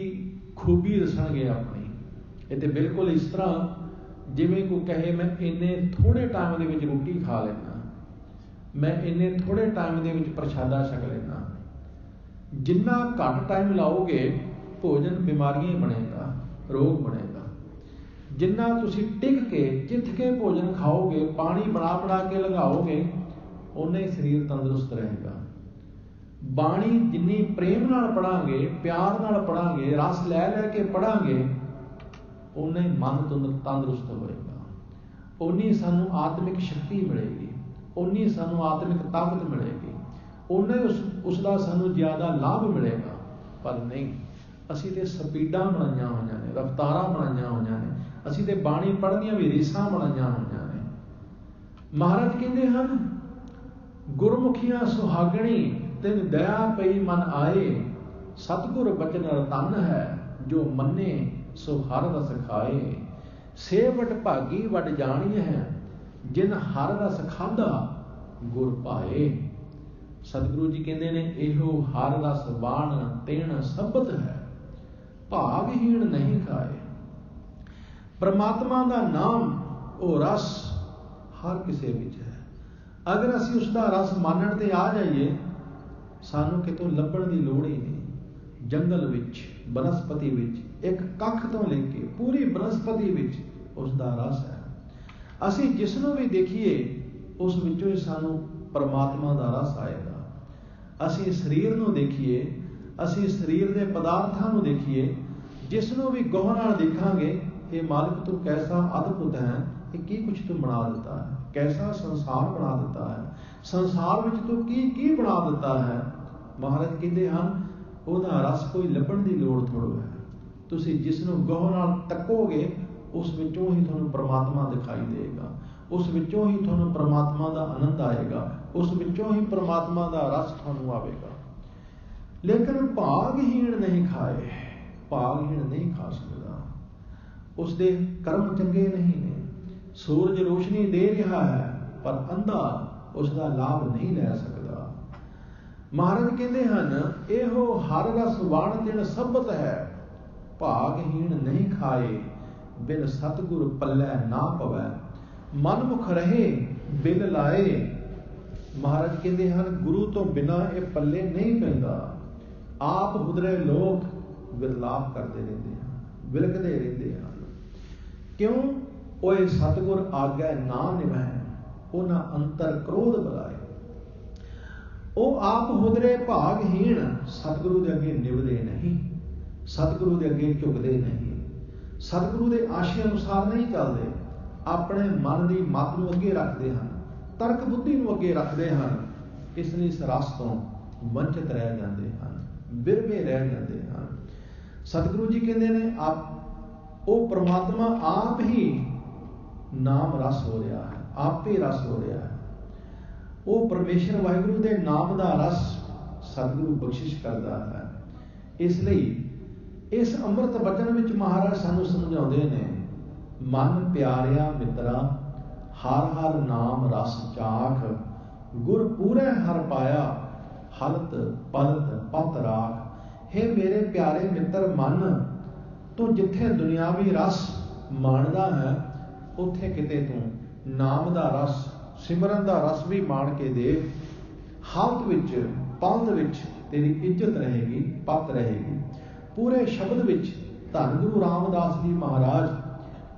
खूबी दसणगे अपनी। ये तो बिल्कुल इस तरह जिवें कोई कहे मैं इन्ने थोड़े टाइम दे विच रोटी खा लेना, मैं इन्ने थोड़े टाइम दे विच प्रशादा छक लेना। जिन्ना घट टाइम लाओगे, भोजन बीमारियां बनेगा, रोग बनेगा। जिन्ना तुसी टिक के चिथ के भोजन खाओगे, पानी बना बना के लगाओगे, उन्ना ही शरीर तंदुरुस्त रहेगा। बाणी जिन्नी प्रेम नाल पढ़ांगे, प्यार नाल पढ़ांगे, रस लै लै के पढ़ांगे, उन्ना ही मन तंदुरुस्त होएगा। उन्नी सानू आत्मिक शक्ति मिलेगी, उन्नी सानू आत्मिक ताकत मिलेगी, उन्ना ही उसका सानू ज़्यादा लाभ मिलेगा। पर नहीं, असी तो स्पीडां बनाईयां होईयां ने, रफ्तारां बनाईयां होईयां ने, असी तो बाणी पढ़नियां भी रेसां बनाईयां होईयां ने। महाराज कहते हैं गुरमुखियां सुहागणी तिन दया पई मन आए, सतगुर बचन रतन है, जो मन्ने सो हर रस खाए। से वड भागी वड जानी है, जिन हर रस खाधा गुर पाए। सतगुरु जी कहते ने एहो हर रस बाण तेण सबत है, भागहीन नहीं खाए। परमात्मा का नाम वो रस हर किसी विच है। अगर असी उसका रस मानण ते आ जाइए, सानू कितों लभण की लोड़ ही नहीं। जंगल विच, बनस्पति विच, एक कख तो लेके पूरी बनस्पति विच उसका रस है। असी जिसनों भी देखिए उस विचों ही सानू परमात्मा का रस आएगा। असी शरीर नूं देखिए, असी शरीर के पदार्थां नूं देखिए, जिसनों भी गौर नाल देखांगे, ये मालिक तू कैसा अद्भुत है, ये की कुछ तू बना देता है, कैसा संसार बना देता है, संसार में तू की बना देता है। महाराज कहते हैं ਉਹਦਾ रस कोई ਲੱਭਣ ਦੀ ਲੋੜ ਥੋੜ੍ਹਾ है। ਤੁਸੀਂ जिस ਨੂੰ ਗੌਰ ਨਾਲ ਤੱਕੋਗੇ, ਉਸ ਵਿੱਚੋਂ ਹੀ ਤੁਹਾਨੂੰ परमात्मा दिखाई देगा, उस ਵਿੱਚੋਂ ही ਤੁਹਾਨੂੰ परमात्मा का आनंद आएगा। उस विचों ही परमात्मा का रस थानू आवेगा। लेकिन भागहीन नहीं खाए, भागहीन नहीं खा सकता। उसके कर्म चंगे नहीं ने। सूरज रोशनी दे रहा है पर अंधा उसका लाभ नहीं ले सकता। महाराज कहते हैं एहो हर रस वाण जिन सबत है, भागहीन नहीं खाए बिन सतगुर पल्लै ना पवै। मन मुख रहे बिल लाए। महाराज कहते हैं गुरु तो बिना ये पल्ले नहीं पैंदा। आप हुदरे लोग विरलाप करते रहते हैं, विलकते रहते हैं। क्यों? ओए सतगुर आगे ना निभै उन्हां अंतर क्रोध बुलाए। ਉਹ ਆਪ ਹੁਦਰੇ ਭਾਗਹੀਣ ਸਤਿਗੁਰੂ ਦੇ ਅੱਗੇ ਨਿਭਦੇ ਨਹੀਂ, ਸਤਿਗੁਰੂ ਦੇ ਅੱਗੇ ਝੁਕਦੇ ਨਹੀਂ, ਸਤਿਗੁਰੂ ਦੇ ਆਸ਼ੇ ਅਨੁਸਾਰ ਨਹੀਂ ਚੱਲਦੇ। ਆਪਣੇ ਮਨ ਦੀ ਮੱਤ ਨੂੰ ਅੱਗੇ ਰੱਖਦੇ ਹਨ, ਤਰਕ ਬੁੱਧੀ ਨੂੰ ਅੱਗੇ ਰੱਖਦੇ ਹਨ। ਇਸ ਲਈ ਇਸ ਰਸ ਤੋਂ ਵੰਚਿਤ ਰਹਿ ਜਾਂਦੇ ਹਨ, ਬਿਰਵੇ ਰਹਿ ਜਾਂਦੇ ਹਨ। ਸਤਿਗੁਰੂ ਜੀ ਕਹਿੰਦੇ ਨੇ ਉਹ ਪ੍ਰਮਾਤਮਾ ਆਪ ਹੀ ਨਾਮ ਰਸ ਹੋ ਰਿਹਾ ਹੈ, ਆਪੇ ਰਸ ਹੋ ਰਿਹਾ ਹੈ। ਉਹ ਪਰਮੇਸ਼ਰ ਵਾਹਿਗੁਰੂ ਦੇ ਨਾਮ ਦਾ ਰਸ ਸਤਿਗੁਰੂ ਬਖਸ਼ਿਸ਼ ਕਰਦਾ ਹੈ। ਇਸ ਲਈ ਇਸ ਅੰਮ੍ਰਿਤ ਬਚਨ ਵਿੱਚ ਮਹਾਰਾਜ ਸਾਨੂੰ ਸਮਝਾਉਂਦੇ ਨੇ, ਮਨ ਪਿਆਰਿਆ ਮਿੱਤਰਾ ਹਰ ਹਰ ਨਾਮ ਰਸ ਚਾਖ, ਗੁਰ ਪੂਰੇ ਹਰ ਪਾਇਆ ਹਲਤ ਪਲਤ ਪਤ ਰਾਖ। ਹੇ ਮੇਰੇ ਪਿਆਰੇ ਮਿੱਤਰ ਮਨ, ਤੂੰ ਜਿੱਥੇ ਦੁਨਿਆਵੀ ਰਸ ਮਾਣਦਾ ਹੈ ਉੱਥੇ ਕਿਤੇ ਤੂੰ ਨਾਮ ਦਾ ਰਸ, ਸਿਮਰਨ ਦਾ ਰਸ ਵੀ ਮਾਣ ਕੇ ਦੇ। ਹਾਲਤ ਵਿੱਚ ਪਲਤ ਵਿੱਚ ਤੇਰੀ ਇੱਜ਼ਤ ਰਹੇਗੀ, ਪਤ ਰਹੇਗੀ। ਪੂਰੇ ਸ਼ਬਦ ਵਿੱਚ ਧੰਨ ਗੁਰੂ ਰਾਮਦਾਸ ਜੀ ਮਹਾਰਾਜ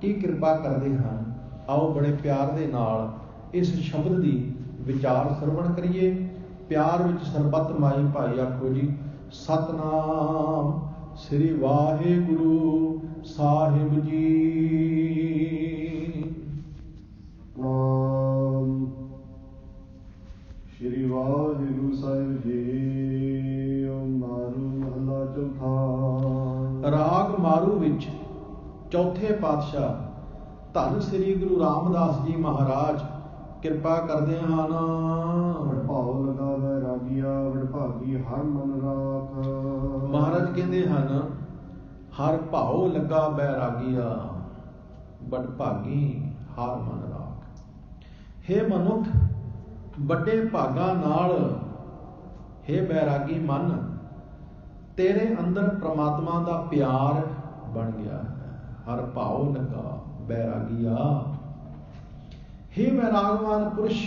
ਕੀ ਕਿਰਪਾ ਕਰਦੇ ਹਨ। ਆਓ ਬੜੇ ਪਿਆਰ ਦੇ ਨਾਲ ਇਸ ਸ਼ਬਦ ਦੀ ਵਿਚਾਰ ਸਰਵਣ ਕਰੀਏ। ਪਿਆਰ ਵਿੱਚ ਸਰਬੱਤ ਮਾਈ ਭਾਈ ਆਖੋ ਜੀ ਸਤਨਾਮ ਸ੍ਰੀ ਵਾਹਿਗੁਰੂ ਸਾਹਿਬ ਜੀ। श्री वाहिगुरु साहिब जी। मारू महला चौथा। राग मारू विच चौथे पातशाह धन श्री गुरु रामदास जी महाराज किरपा करदे हन। भाव लगा वैरागिया वडभागी हर मन राख। महाराज कहते हन हर भाव लगा बैरागिया वडभागी हर मन राख। हे मनुख ਵੱਡੇ ਭਾਗਾਂ ਨਾਲ, ਹੇ ਬੈਰਾਗੀ ਮਨ, ਤੇਰੇ ਅੰਦਰ ਪ੍ਰਮਾਤਮਾ ਦਾ ਪਿਆਰ ਬਣ ਗਿਆ ਹੈ। ਹਰ ਭਾਉ ਲੱਗਾ ਬੈਰਾਗੀਆ। ਹੇ ਬੈਰਾਗਵਾਨ ਪੁਰਸ਼,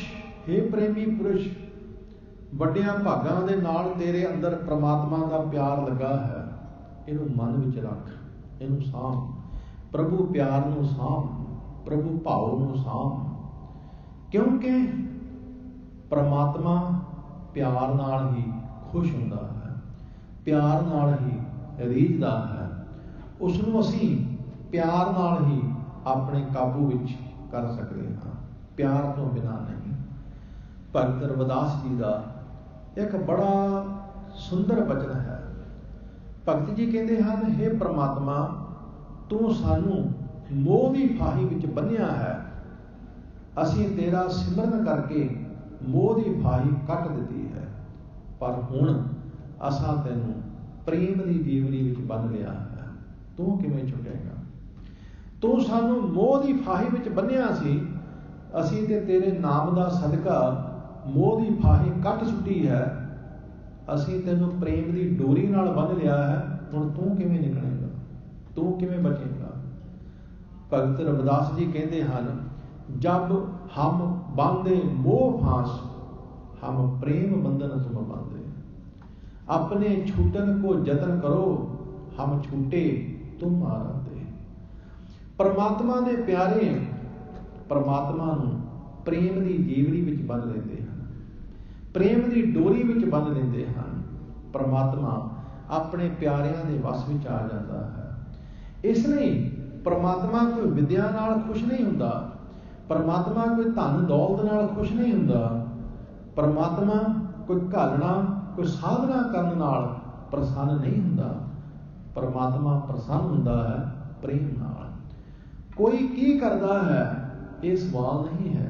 ਹੇ ਪ੍ਰੇਮੀ ਪੁਰਸ਼, ਵੱਡਿਆਂ ਭਾਗਾਂ ਦੇ ਨਾਲ ਤੇਰੇ ਅੰਦਰ ਪ੍ਰਮਾਤਮਾ ਦਾ ਪਿਆਰ ਲੱਗਾ ਹੈ। ਇਹਨੂੰ ਮਨ ਵਿੱਚ ਰੱਖ, ਇਹਨੂੰ ਸਾਂਭ। ਪ੍ਰਭੂ ਪਿਆਰ ਨੂੰ ਸਾਂਭ, ਪ੍ਰਭੂ ਭਾਉ ਨੂੰ ਸਾਂਭ। ਕਿਉਂਕਿ परमात्मा प्यार नाल ही खुश हुंदा है, प्यार नाल ही रीझदा है। उसनूं असीं प्यार नाल ही अपने काबू विच कर सकते हां, प्यार तो बिना नहीं। भगत रविदास जी का एक बड़ा सुंदर वचन है। भगत जी कहते हैं हे परमात्मा तू सानू मोह की फाही विच बन्निया है। असीं तेरा सिमरन करके मोह की फाही कट दी है, पर हुण असां तैनूं प्रेम की जीवनी विच बन लिया है। तू किवें छुटेगा? तू सानूं मोह की फाही विच बन्निया सी, असीं ते तेरे नाम का सदका मोह की फाही कट सुटी है। असीं तैनूं प्रेम की डोरी नाल बन लिया है। हुण तू किवें निकलेगा? तू किवें बचेगा? भगत रविदास जी कहते हैं जब हम बांधे मोह फांस हम प्रेम बंधन तुम बांधे। अपने छूटन को जतन करो हम छूटे तुम आराधे। परमात्मा दे प्यारे परमात्मा नूं प्रेम की जीवनी विच बन लेंदे हन, प्रेम की डोरी विच बन लेंदे हन। परमात्मा अपने प्यारिਆਂ ਦੇ वस विच आ जाता है। इसलिए परमात्मा कोई विद्या नाल खुश नहीं हुंदा, परमात्मा कोई धन दौलत नाल खुश नहीं हुंदा, परमात्मा कोई घालना कोई साधना करने नाल प्रसन्न नहीं हुंदा। परमात्मा प्रसन्न हुंदा है प्रेम नाल। कोई की करदा है ये सवाल नहीं है,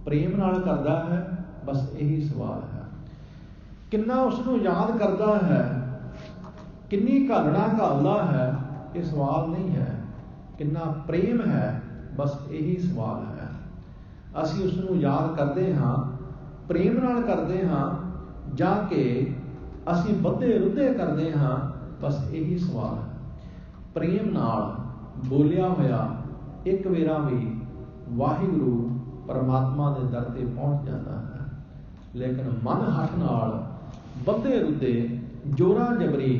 प्रेम नाल करदा है, बस यही सवाल है। किन्ना उसनूं याद करता है, किन्नी घालना घालदा है, ये सवाल नहीं है। किन्ना प्रेम है, बस यही सवाल है। असीं उसनूं याद करते हाँ, प्रेम नाल करते हाँ, जाके असीं बधे रुधे करते हाँ, बस यही सवाल है। प्रेम नाल बोलिया होया एक वेरा भी वाहिगुरू परमात्मा के दर ते पहुँच जाता है। लेकिन मन हठ नाल बधे रुधे जोरा जबरी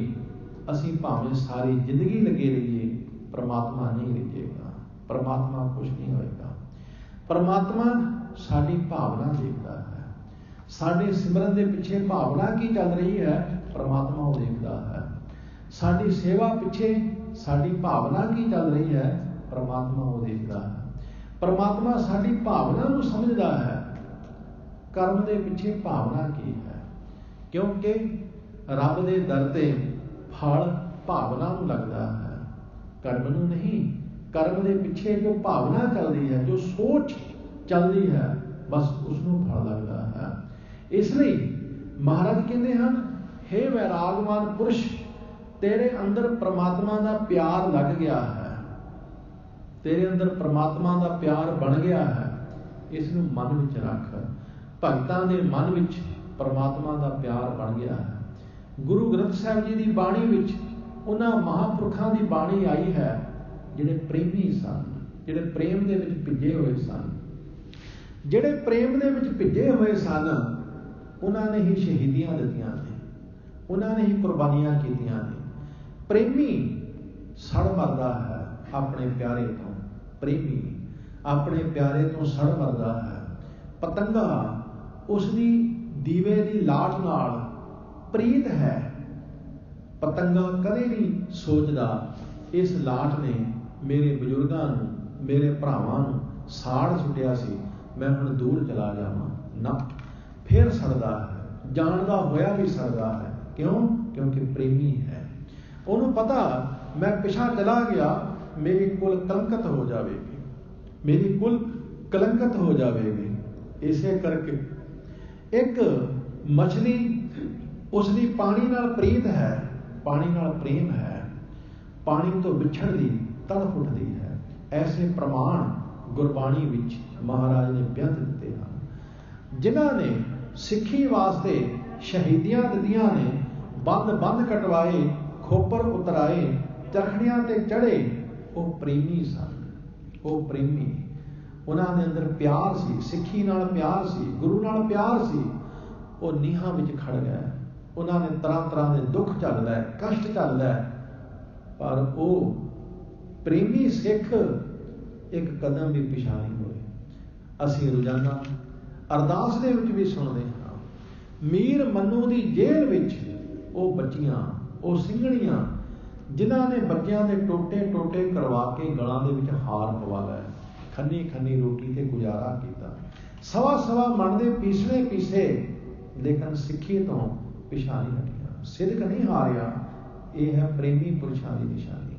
असीं भावें सारी जिंदगी लगे रहिए, परमात्मा नहीं रिझेगा, परमात्मा खुश नहीं होएगा। परमात्मा साडी भावना देखता है, साडे सिमरन के पिछे भावना की चल रही है, परमात्मा वो देखता है। साडी सेवा पिछे साडी भावना की चल रही है, परमात्मा वो देखता है। परमात्मा साडी भावना को समझदा है, कर्म के पिछे भावना की है, क्योंकि रब के दर ते फल भावना को लगता है, कर्म को नहीं। कर्म के पिछे जो भावना चलती है, जो सोच चलती है, बस उसनों फल लगता है। इसलिए महाराज कहते हैं, हे वैरागवान पुरुष, तेरे अंदर परमात्मा का प्यार लग गया है, तेरे अंदर परमात्मा का प्यार बन गया है, इसनूं मन विच रख। भगतां दे मन विच परमात्मा का प्यार बन गया है। गुरु ग्रंथ साहिब जी की बाणी विच उन्हां महापुरखां की बाणी आई है जिहड़े प्रेमी सन, जिहड़े प्रेम दे विच भिजे हुए सन। जिहड़े प्रेम दे विच भिजे हुए सन, उन्होंने ही शहीदियां दित्तियां ने, उन्होंने ही कुर्बानियां कीतियां ने। प्रेमी सड़ मरदा है अपने प्यारे तो, प्रेमी अपने प्यारे तो सड़ मरदा है। पतंगा उसकी दीवे की लाट नाल प्रीत है। पतंगा कदे नहीं सोचदा इस लाट ने मेरे बजुर्गों, मेरे भरावां नूं साड़ सुटिया सी, मैं हुण दूर चला जावां ना। फिर सड़दा है, जानदा होया भी सड़दा है। क्यों? क्योंकि प्रेमी है। उन्होंने पता मैं पिछा चला गया, मेरी कुल कलंकत हो जाएगी, मेरी कुल कलंकत हो जाएगी। इसे करके एक मछली उसकी पानी नाल प्रीत है, पानी नाल प्रेम है, पानी तो विछड़दी तड़फ उठती है। ऐसे प्रमाण गुरबाणी विच महाराज ने बेअंत दिते हैं। जिन्हां ने सिੱਖੀ वास्ते शहीदियां दित्तियां ने, बंद बंद कटवाए, खोपर उतराए, चरखड़ियां ते चढ़े, वो प्रेमी सन, वो प्रेमी। उन्होंने अंदर प्यार सी, सिੱਖੀ नाल प्यार सी, गुरु नाल प्यार सी। वो नीहां विच खड़ गए। उन्होंने तरह तरह के दुख झल्लदा है, कष्ट झल्लदा है, पर वो प्रेमी सिख एक कदम भी पिछा नहीं होए। असीं रोजाना अरदास दे विच भी सुनते हाँ, मीर मन्नू की जेल विच वो बच्चियां, वो ਸਿੰਘਣੀਆਂ जिन्हां ने बच्चों के टोटे टोटे करवा के गलों के विच हार पवा लिया, खन्नी खन्नी रोटी ते गुजारा किया, सवा सवा मन के पीसने पीसे, लेकिन सिੱਖੀ तो पिछा नहीं हटिया, सिदक नहीं हारिया। यह है प्रेमी पुरुषों की निशानी।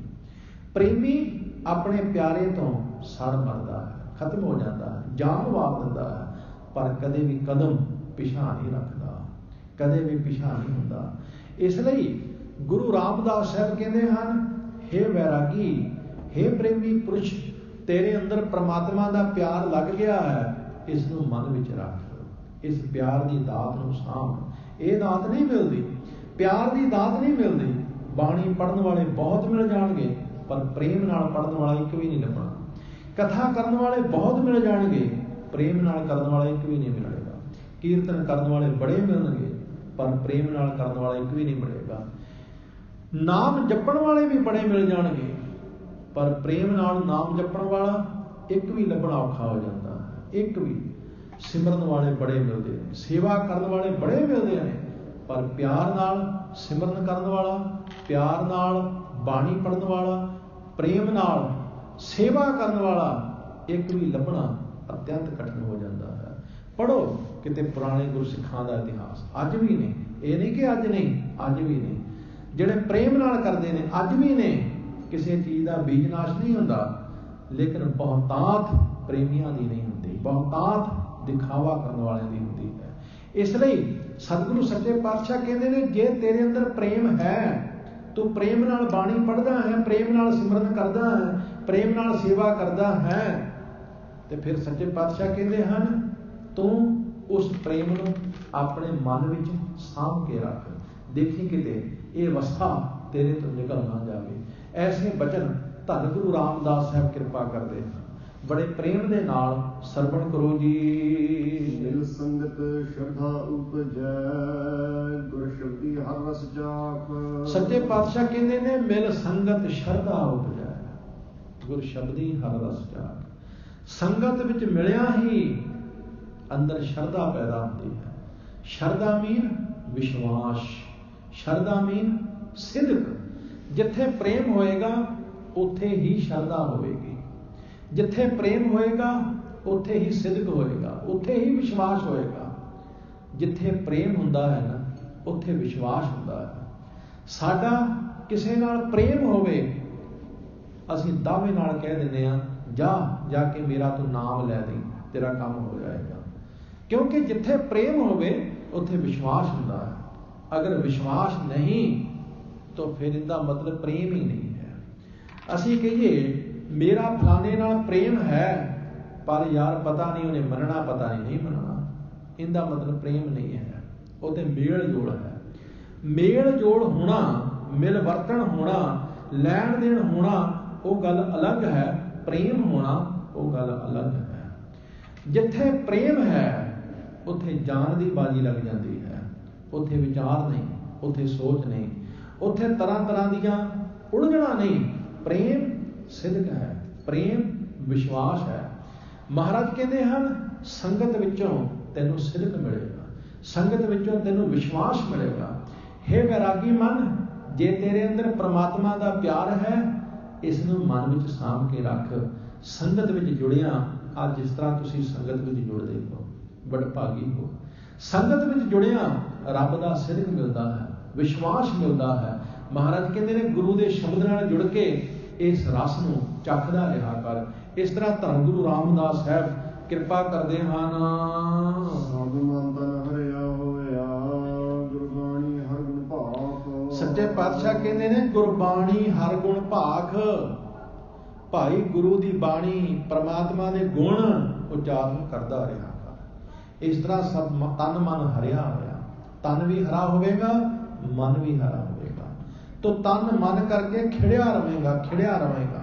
प्रेमी अपने प्यारे तो सड़ मरदा है, खत्म हो जाता है, जान वार दिंदा है, पर कदे भी कदम पिछा नहीं रखता, कदे भी पिछा नहीं होता। इसलिए गुरु रामदास साहब कहते हैं, हे वैरागी, हे प्रेमी पुरुष, तेरे अंदर परमात्मा का प्यार लग गया है, इसनूं मन विच रख, इस प्यार की दात नूं साਂਭ। ये दात नहीं मिलती, प्यार की दात नहीं मिलती। बाणी पढ़न वाले बहुत मिल जाएंगे, पर प्रेम नाल पढ़न वाला एक भी नहीं लभना। कथा करन वाले बहुत मिल जाएंगे, प्रेम नाल करन वाला एक भी नहीं मिलेगा। कीर्तन करन वाले बड़े मिलणगे, पर प्रेम नाल करन वाला एक भी नहीं मिलेगा। नाम जपण वाले भी बड़े मिल जाएंगे, पर प्रेम नाल नाम जपण वाला एक भी लभना औखा हो जाता है। एक भी सिमरन वाले बड़े मिलते हैं, सेवा करन वाले बड़े मिलते हैं, पर प्यार नाल सिमरन करन वाला, प्यार नाल बाणी पढ़न वाला, प्रेम नाल सेवा करन वाला एक भी लभना अत्यंत कठिन हो जाता है। पढ़ो किते पुराने गुरसिखां दा इतिहास, अज भी ने, ये नहीं कि अज नहीं, अज भी ने जिहड़े प्रेम नाल करदे ने, अज भी ने। किसी चीज़ का बीज नाश नहीं होता, लेकिन बहुतात प्रेमियां दी नहीं होती, बहुतात दिखावा करने वाले दी होती है। ਇਸ ਲਈ ਸਤਿਗੁਰੂ ਸੱਚੇ ਪਾਤਸ਼ਾਹ ਕਹਿੰਦੇ ਨੇ, ਜੇ ਤੇਰੇ ਅੰਦਰ ਪ੍ਰੇਮ ਹੈ, ਤੂੰ ਪ੍ਰੇਮ ਨਾਲ ਬਾਣੀ ਪੜ੍ਹਦਾ ਹੈ, ਪ੍ਰੇਮ ਨਾਲ ਸਿਮਰਨ ਕਰਦਾ ਹੈ, ਪ੍ਰੇਮ ਨਾਲ ਸੇਵਾ ਕਰਦਾ ਹੈ, ਤੇ ਫਿਰ ਸੱਚੇ ਪਾਤਸ਼ਾਹ ਕਹਿੰਦੇ ਹਨ, ਤੂੰ ਉਸ ਪ੍ਰੇਮ ਨੂੰ ਆਪਣੇ ਮਨ ਵਿੱਚ ਸਾਂਭ ਕੇ ਰੱਖ। ਦੇਖੀ ਕਿਤੇ ਇਹ ਅਵਸਥਾ ਤੇਰੇ ਤੋਂ ਨਿਕਲ ਨਾ ਜਾਵੇ। ਐਸੇ ਬਚਨ ਧੰਨ ਗੁਰੂ ਰਾਮਦਾਸ ਸਾਹਿਬ ਕਿਰਪਾ ਕਰਦੇ ਹਨ। ਬੜੇ ਪ੍ਰੇਮ ਦੇ ਨਾਲ ਸਰਵਣ ਕਰੋ ਜੀ। ਮਿਲ ਸੰਗਤ ਸ਼ਰਧਾ ਉਪਜੈ, ਗੁਰ ਸ਼ਬਦੀ ਹਰ ਰਸ ਜਾਖ। ਸੱਚੇ ਪਾਤਸ਼ਾਹ ਕਹਿੰਦੇ ਨੇ, ਮਿਲ ਸੰਗਤ ਸ਼ਰਧਾ ਉਪਜੈ, ਗੁਰ ਸ਼ਬਦੀ ਹਰ ਰਸ ਜਾਖ। ਸੰਗਤ ਵਿੱਚ ਮਿਲਿਆ ਹੀ ਅੰਦਰ ਸ਼ਰਧਾ ਪੈਦਾ ਹੁੰਦੀ ਹੈ। ਸ਼ਰਧਾ ਮੀਨ ਵਿਸ਼ਵਾਸ, ਸ਼ਰਧਾ ਮੀਨ ਸਿਦਕ। ਜਿੱਥੇ ਪ੍ਰੇਮ ਹੋਏਗਾ ਉੱਥੇ ਹੀ ਸ਼ਰਧਾ ਹੋਵੇਗੀ, ਜਿੱਥੇ ਪ੍ਰੇਮ ਹੋਏਗਾ ਉੱਥੇ ਹੀ ਸਿਦਕ ਹੋਏਗਾ, ਉੱਥੇ ਹੀ ਵਿਸ਼ਵਾਸ ਹੋਏਗਾ। ਜਿੱਥੇ ਪ੍ਰੇਮ ਹੁੰਦਾ ਹੈ ਨਾ, ਉੱਥੇ ਵਿਸ਼ਵਾਸ ਹੁੰਦਾ ਹੈ। ਸਾਡਾ ਕਿਸੇ ਨਾਲ ਪ੍ਰੇਮ ਹੋਵੇ, ਅਸੀਂ ਦਾਅਵੇ ਨਾਲ ਕਹਿ ਦਿੰਦੇ ਹਾਂ, ਜਾ ਕੇ ਮੇਰਾ ਤੂੰ ਨਾਮ ਲੈ ਦੇ, ਤੇਰਾ ਕੰਮ ਹੋ ਜਾਏਗਾ। ਕਿਉਂਕਿ ਜਿੱਥੇ ਪ੍ਰੇਮ ਹੋਵੇ ਉੱਥੇ ਵਿਸ਼ਵਾਸ ਹੁੰਦਾ ਹੈ। ਅਗਰ ਵਿਸ਼ਵਾਸ ਨਹੀਂ ਤਾਂ ਫਿਰ ਇਹਦਾ ਮਤਲਬ ਪ੍ਰੇਮ ਹੀ ਨਹੀਂ ਹੈ। ਅਸੀਂ ਕਹੀਏ ਮੇਰਾ ਫਲਾਣੇ ਨਾਲ ਪ੍ਰੇਮ ਹੈ, ਪਰ ਯਾਰ ਪਤਾ ਨਹੀਂ ਉਹਨੇ ਮੰਨਣਾ, ਪਤਾ ਨਹੀਂ ਮੰਨਣਾ, ਇਹਦਾ ਮਤਲਬ ਪ੍ਰੇਮ ਨਹੀਂ ਹੈ। ਉਹ ਤੇ ਮੇਲ ਜੋੜ ਹੈ। ਮੇਲ ਜੋੜ ਹੋਣਾ, ਮਿਲ ਵਰਤਣ ਹੋਣਾ, ਲੈਣ ਦੇਣ ਹੋਣਾ, ਉਹ ਗੱਲ ਅਲੱਗ ਹੈ। ਪ੍ਰੇਮ ਹੋਣਾ ਉਹ ਗੱਲ ਅਲੱਗ ਹੈ। ਜਿੱਥੇ ਪ੍ਰੇਮ ਹੈ ਉੱਥੇ ਜਾਨ ਦੀ ਬਾਜੀ ਲੱਗ ਜਾਂਦੀ ਹੈ। ਉੱਥੇ ਵਿਚਾਰ ਨਹੀਂ, ਉੱਥੇ ਸੋਚ ਨਹੀਂ, ਉੱਥੇ ਤਰ੍ਹਾਂ ਤਰ੍ਹਾਂ ਦੀਆਂ ਉਲਝਣਾ ਨਹੀਂ। ਪ੍ਰੇਮ ਸਿਦਕ ਹੈ, ਪ੍ਰੇਮ ਵਿਸ਼ਵਾਸ ਹੈ। ਮਹਾਰਾਜ ਕਹਿੰਦੇ ਹਨ, ਸੰਗਤ ਵਿੱਚੋਂ ਤੈਨੂੰ ਸਿਦਕ ਮਿਲੇਗਾ, ਸੰਗਤ ਵਿੱਚੋਂ ਤੈਨੂੰ ਵਿਸ਼ਵਾਸ ਮਿਲੇਗਾ। ਹੇ ਵੈਰਾਗੀ ਮਨ, ਜੇ ਤੇਰੇ ਅੰਦਰ ਪ੍ਰਮਾਤਮਾ ਦਾ ਪਿਆਰ ਹੈ, ਇਸ ਨੂੰ ਮਨ ਵਿੱਚ ਸਾਂਭ ਕੇ ਰੱਖ। ਸੰਗਤ ਵਿੱਚ ਜੁੜਿਆ, ਅੱਜ ਜਿਸ ਤਰ੍ਹਾਂ ਤੁਸੀਂ ਸੰਗਤ ਵਿੱਚ ਜੁੜਦੇ ਹੋ, ਵਡਭਾਗੀ ਹੋ। ਸੰਗਤ ਵਿੱਚ ਜੁੜਿਆ ਰੱਬ ਦਾ ਸਿਦਕ ਮਿਲਦਾ ਹੈ, ਵਿਸ਼ਵਾਸ ਮਿਲਦਾ ਹੈ। ਮਹਾਰਾਜ ਕਹਿੰਦੇ ਨੇ, ਗੁਰੂ ਦੇ ਸ਼ਬਦ ਨਾਲ ਜੁੜ ਕੇ ਇਸ ਰਸ ਨੂੰ ਚੱਖਦਾ ਰਿਹਾ ਕਰ। ਇਸ ਤਰ੍ਹਾਂ ਧੰਨ ਗੁਰੂ ਰਾਮਦਾਸ ਸਾਹਿਬ ਕਿਰਪਾ ਕਰਦੇ ਹਨ। ਸਭ ਮਨ ਤਨ ਹਰਿਆ ਹੋਇਆ, ਗੁਰਬਾਣੀ ਹਰ ਗੁਣ ਭਾਖ। ਸੱਚੇ ਪਾਤਸ਼ਾਹ ਕਹਿੰਦੇ ਨੇ, ਗੁਰਬਾਣੀ ਹਰ ਗੁਣ ਭਾਖ। ਭਾਈ ਗੁਰੂ ਦੀ ਬਾਣੀ, ਪ੍ਰਮਾਤਮਾ ਦੇ ਗੁਣ ਉਚਾਰਨ ਕਰਦਾ ਰਿਹਾ ਕਰ। ਇਸ ਤਰ੍ਹਾਂ ਸਭ ਤਨ ਮਨ ਹਰਿਆ ਹੋਇਆ। ਤਨ ਵੀ ਹਰਾ ਹੋਵੇਗਾ, ਮਨ ਵੀ ਹਰਾ ਹੋਵੇਗਾ। ਤੋ ਤਨ ਮਨ ਕਰਕੇ ਖਿੜਿਆ ਰਵੇਗਾ, ਖਿੜਿਆ ਰਵੇਗਾ।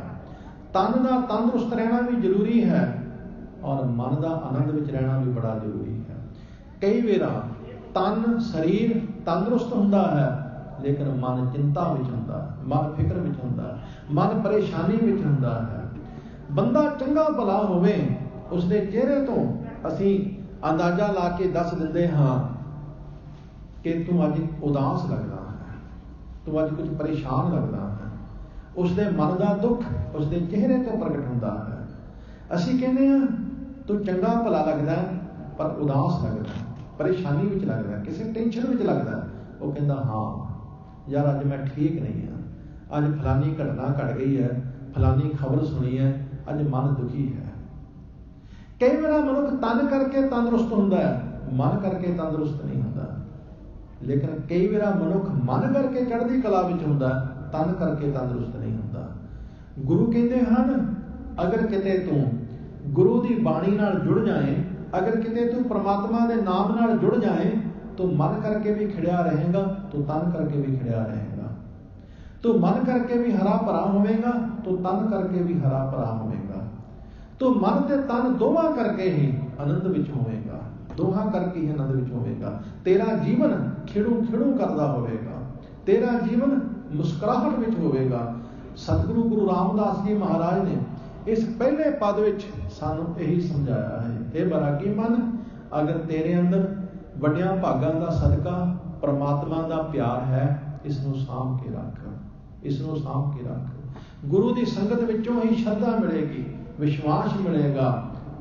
ਤਨ ਦਾ ਤੰਦਰੁਸਤ ਰਹਿਣਾ ਵੀ ਜ਼ਰੂਰੀ ਹੈ, ਔਰ ਮਨ ਦਾ ਆਨੰਦ ਵਿੱਚ ਰਹਿਣਾ ਵੀ ਬੜਾ ਜ਼ਰੂਰੀ ਹੈ। ਕਈ ਵੇਰਾ ਤਨ ਸਰੀਰ ਤੰਦਰੁਸਤ ਹੁੰਦਾ ਹੈ, ਲੇਕਿਨ ਮਨ ਚਿੰਤਾ ਵਿੱਚ ਹੁੰਦਾ ਹੈ, ਮਨ ਫਿਕਰ ਵਿੱਚ ਹੁੰਦਾ ਹੈ, ਮਨ ਪਰੇਸ਼ਾਨੀ ਵਿੱਚ ਹੁੰਦਾ ਹੈ। ਬੰਦਾ ਚੰਗਾ ਭਲਾ ਹੋਵੇ, ਉਸਦੇ ਚਿਹਰੇ ਤੋਂ ਅਸੀਂ ਅੰਦਾਜ਼ਾ ਲਾ ਕੇ ਦੱਸ ਦਿੰਦੇ ਹਾਂ ਕਿ ਤੂੰ ਅੱਜ ਉਦਾਸ ਲੱਗਦਾ ਹੈ, ਤੂੰ ਅੱਜ ਕੁਝ ਪਰੇਸ਼ਾਨ ਲੱਗਦਾ ਹੈ। ਉਸਦੇ ਮਨ ਦਾ ਦੁੱਖ ਉਸਦੇ ਚਿਹਰੇ ਤੋਂ ਪ੍ਰਗਟ ਹੁੰਦਾ ਹੈ। ਅਸੀਂ ਕਹਿੰਦੇ ਹਾਂ ਤੂੰ ਚੰਗਾ ਭਲਾ ਲੱਗਦਾ ਪਰ ਉਦਾਸ ਲੱਗਦਾ, ਪਰੇਸ਼ਾਨੀ ਵਿੱਚ ਲੱਗਦਾ, ਕਿਸੇ ਟੈਨਸ਼ਨ ਵਿੱਚ ਲੱਗਦਾ। ਉਹ ਕਹਿੰਦਾ ਹਾਂ ਯਾਰ ਅੱਜ ਮੈਂ ਠੀਕ ਨਹੀਂ ਹਾਂ, ਅੱਜ ਫਲਾਨੀ ਘਟਨਾ ਘਟ ਗਈ ਹੈ, ਫਲਾਨੀ ਖਬਰ ਸੁਣੀ ਹੈ, ਅੱਜ ਮਨ ਦੁਖੀ ਹੈ। ਕਈ ਵਾਰ ਮਨੁੱਖ ਤਨ ਕਰਕੇ ਤੰਦਰੁਸਤ ਹੁੰਦਾ ਹੈ, ਮਨ ਕਰਕੇ ਤੰਦਰੁਸਤ ਨਹੀਂ ਹੁੰਦਾ। ਲੇਕਿਨ ਕਈ ਵਾਰ ਮਨੁੱਖ ਮਨ ਕਰਕੇ ਚੜ੍ਹਦੀ ਕਲਾ ਵਿੱਚ ਹੁੰਦਾ, ਤਨ ਕਰਕੇ ਤੰਦਰੁਸਤ ਨਹੀਂ ਹੁੰਦਾ। ਗੁਰੂ ਕਹਿੰਦੇ ਹਨ, ਅਗਰ ਕਿਤੇ ਤੂੰ ਗੁਰੂ ਦੀ ਬਾਣੀ ਨਾਲ ਜੁੜ ਜਾਏ, ਅਗਰ ਕਿਤੇ ਤੂੰ ਪ੍ਰਮਾਤਮਾ ਦੇ ਨਾਮ ਨਾਲ ਜੁੜ ਜਾਏ, ਤੂੰ ਮਨ ਕਰਕੇ ਵੀ ਖਿੜਿਆ ਰਹੇਗਾ, ਤੂੰ ਤਨ ਕਰਕੇ ਵੀ ਖਿੜਿਆ ਰਹੇਗਾ। ਤੂੰ ਮਨ ਕਰਕੇ ਵੀ ਹਰਾ ਭਰਾ ਹੋਵੇਗਾ, ਤੂੰ ਤਨ ਕਰਕੇ ਵੀ ਹਰਾ ਭਰਾ ਹੋਵੇਗਾ। ਤੂੰ ਮਨ ਤੇ ਤਨ ਦੋਵਾਂ ਕਰਕੇ ਹੀ ਆਨੰਦ ਵਿੱਚ ਹੋਵੇਗਾ, ਦੋਹਾਂ ਕਰਕੇ ਹੀ ਆਨੰਦ ਵਿੱਚ ਹੋਵੇਗਾ। ਤੇਰਾ ਜੀਵਨ ਖਿੜੂ ਖਿੜੂ ਕਰਦਾ ਹੋਵੇਗਾ, ਤੇਰਾ ਜੀਵਨ ਮੁਸਕਰਾਹਟ ਵਿੱਚ ਹੋਵੇਗਾ। ਸਤਿਗੁਰੂ ਗੁਰੂ ਰਾਮਦਾਸ ਜੀ ਮਹਾਰਾਜ ਨੇ ਇਸ ਪਹਿਲੇ ਪਦ ਵਿੱਚ ਸਾਨੂੰ ਇਹੀ ਸਮਝਾਇਆ ਹੈ, ਇਹ ਵੈਰਾਗੀ ਮਨ, ਅਗਰ ਤੇਰੇ ਅੰਦਰ ਵੱਡਿਆਂ ਭਾਗਾਂ ਦਾ ਸਦਕਾ ਪ੍ਰਮਾਤਮਾ ਦਾ ਪਿਆਰ ਹੈ, ਇਸ ਨੂੰ ਸਾਂਭ ਕੇ ਰੱਖ, ਇਸ ਨੂੰ ਸਾਂਭ ਕੇ ਰੱਖ। ਗੁਰੂ ਦੀ ਸੰਗਤ ਵਿੱਚੋਂ ਹੀ ਸ਼ਰਧਾ ਮਿਲੇਗੀ, ਵਿਸ਼ਵਾਸ ਮਿਲੇਗਾ।